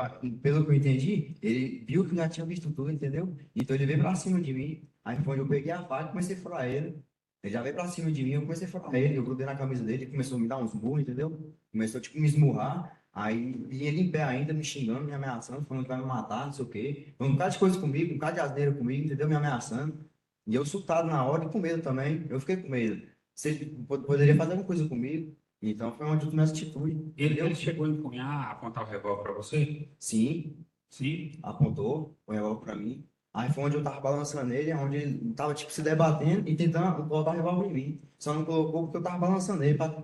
pelo que eu entendi, ele viu que eu já tinha visto tudo, entendeu? Então ele veio pra cima de mim. Aí foi onde eu peguei a faca e comecei a furar ele. Ele já veio pra cima de mim, eu comecei a furar ele. Eu grudei na camisa dele, ele começou a me dar uns burros, entendeu? Começou, tipo, me esmurrar. Aí, e ele em pé ainda, me xingando, me ameaçando, falando que vai me matar, não sei o quê. Foi um bocado de coisa comigo, um bocado de asneira comigo, entendeu? Me ameaçando. E eu surtado na hora e com medo também. Eu fiquei com medo. Você poderia fazer alguma coisa comigo? Então foi onde eu tomei essa atitude. Ele chegou a empunhar, a apontar o revólver para você? Sim, Sim. apontou, foi revólver pra mim. Aí foi onde eu tava balançando ele, onde ele tava, tipo, se debatendo e tentando colocar o revólver em mim. Só não colocou porque eu tava balançando ele pra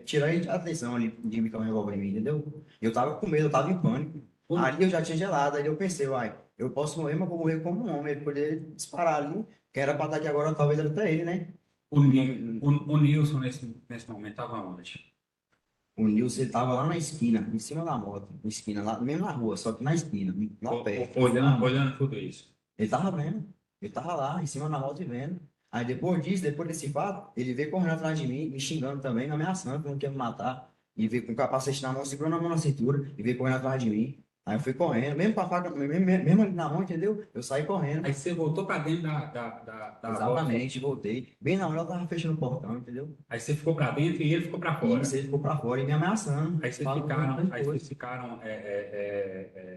tirar ele de atenção ali, de me colocar o revólver em mim, entendeu? Eu tava com medo, eu tava em pânico. Ali eu já tinha gelado, aí eu pensei, eu posso morrer, mas vou morrer como um homem. Ele poderia disparar ali, que era pra estar aqui agora, talvez até ele, né? O Nilson, nesse momento, estava onde? O Nilson, ele tava lá na esquina, em cima da moto, na esquina, lá, mesmo na rua, só que na esquina, lá perto. Olhando tudo isso. Ele tava vendo, ele tava lá, em cima da moto e vendo. Aí depois disso, depois desse fato, ele veio correndo atrás de mim, me xingando também, me ameaçando, falando que ia me matar. E veio com o capacete na mão, segurando a mão na cintura, e veio correndo atrás de mim. Aí eu fui correndo, mesmo com a faca, mesmo ali na mão, entendeu? Eu saí correndo. Aí você voltou para dentro da Exatamente, voltei. Bem na hora ela tava fechando o portão, entendeu? Aí você ficou para dentro e ele ficou para fora. Isso, ele ficou pra fora e me ameaçando. Aí vocês Falando ficaram, muita aí coisa. vocês ficaram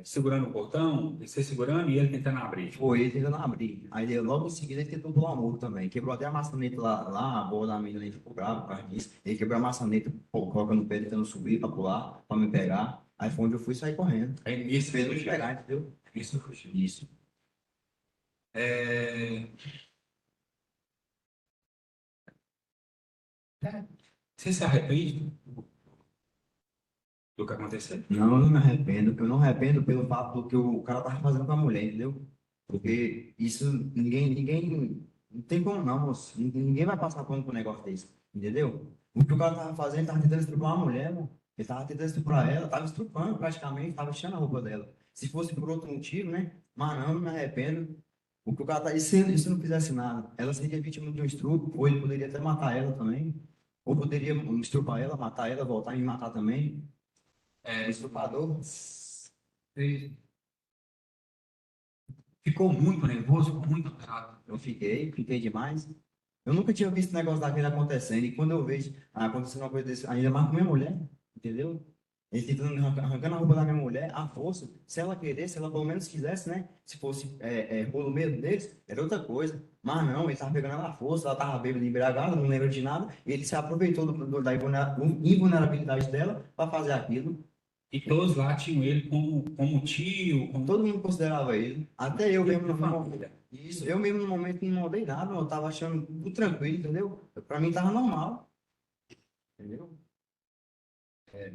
segurando o portão, e você segurando e ele tentando abrir. Foi ele tentando abrir. Aí logo em seguida ele tentou pular o muro também. Quebrou até a maçaneta lá, a boa da menina ele ficou bravo por causa disso. Ele quebrou a maçaneta, colocando o pé, tentando subir para pular, para me pegar. Aí foi onde eu fui sair correndo. Aí nisso Fez eu me pegar, entendeu? Isso fugiu. Isso. Você se arrepende do que aconteceu? Não, eu não me arrependo. Eu não me arrependo pelo fato do que o cara tava fazendo com a mulher, entendeu? Porque isso, ninguém, não tem como não, moço. Ninguém vai passar pano por um negócio desse, entendeu? O que o cara tava fazendo, ele tava tentando estuprar uma mulher, mano. Ele tava tentando estuprar ela, tava estuprando praticamente, tava tirando a roupa dela. Se fosse por outro motivo, né? Mas não me arrependo. O que o cara tá, e se não fizesse nada, ela seria vítima de um estupro, ou ele poderia até matar ela também. Ou poderia estrupar ela, matar ela, voltar e me matar também. O estuprador. Você ficou muito nervoso, ficou muito pesado. Eu fiquei demais. Eu nunca tinha visto um negócio daquele acontecendo. E quando eu vejo acontecendo uma coisa desse, ainda mais com minha mulher, entendeu? Ele tentando arrancando a roupa da minha mulher, à força. Se ela queresse, se ela pelo menos quisesse, né? Se fosse rolo mesmo deles, era outra coisa. Mas não, ele tava pegando ela à força, ela tava bêbada, embriagada, não lembra de nada. E ele se aproveitou da invulnerabilidade dela para fazer aquilo. E todos lá tinham ele como tio, como Todo mundo considerava ele. Até eu mesmo, da no família. isso, eu mesmo no momento não mudei nada, eu tava achando tudo tranquilo, entendeu? Pra mim tava normal. Entendeu?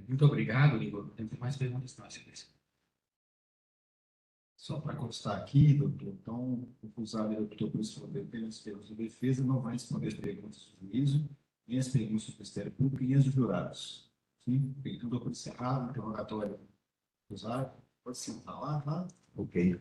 Muito obrigado, Igor. Tem mais perguntas não, senhores. Só para constar aqui, doutor, então, o acusado e o doutor por responder apenas pelos de defesa não vai responder as perguntas do juízo, nem as perguntas do Ministério Público, nem as dos jurados. Sim? Então, doutor encerrado, interrogatório acusado, pode sentar lá, tá? Ok.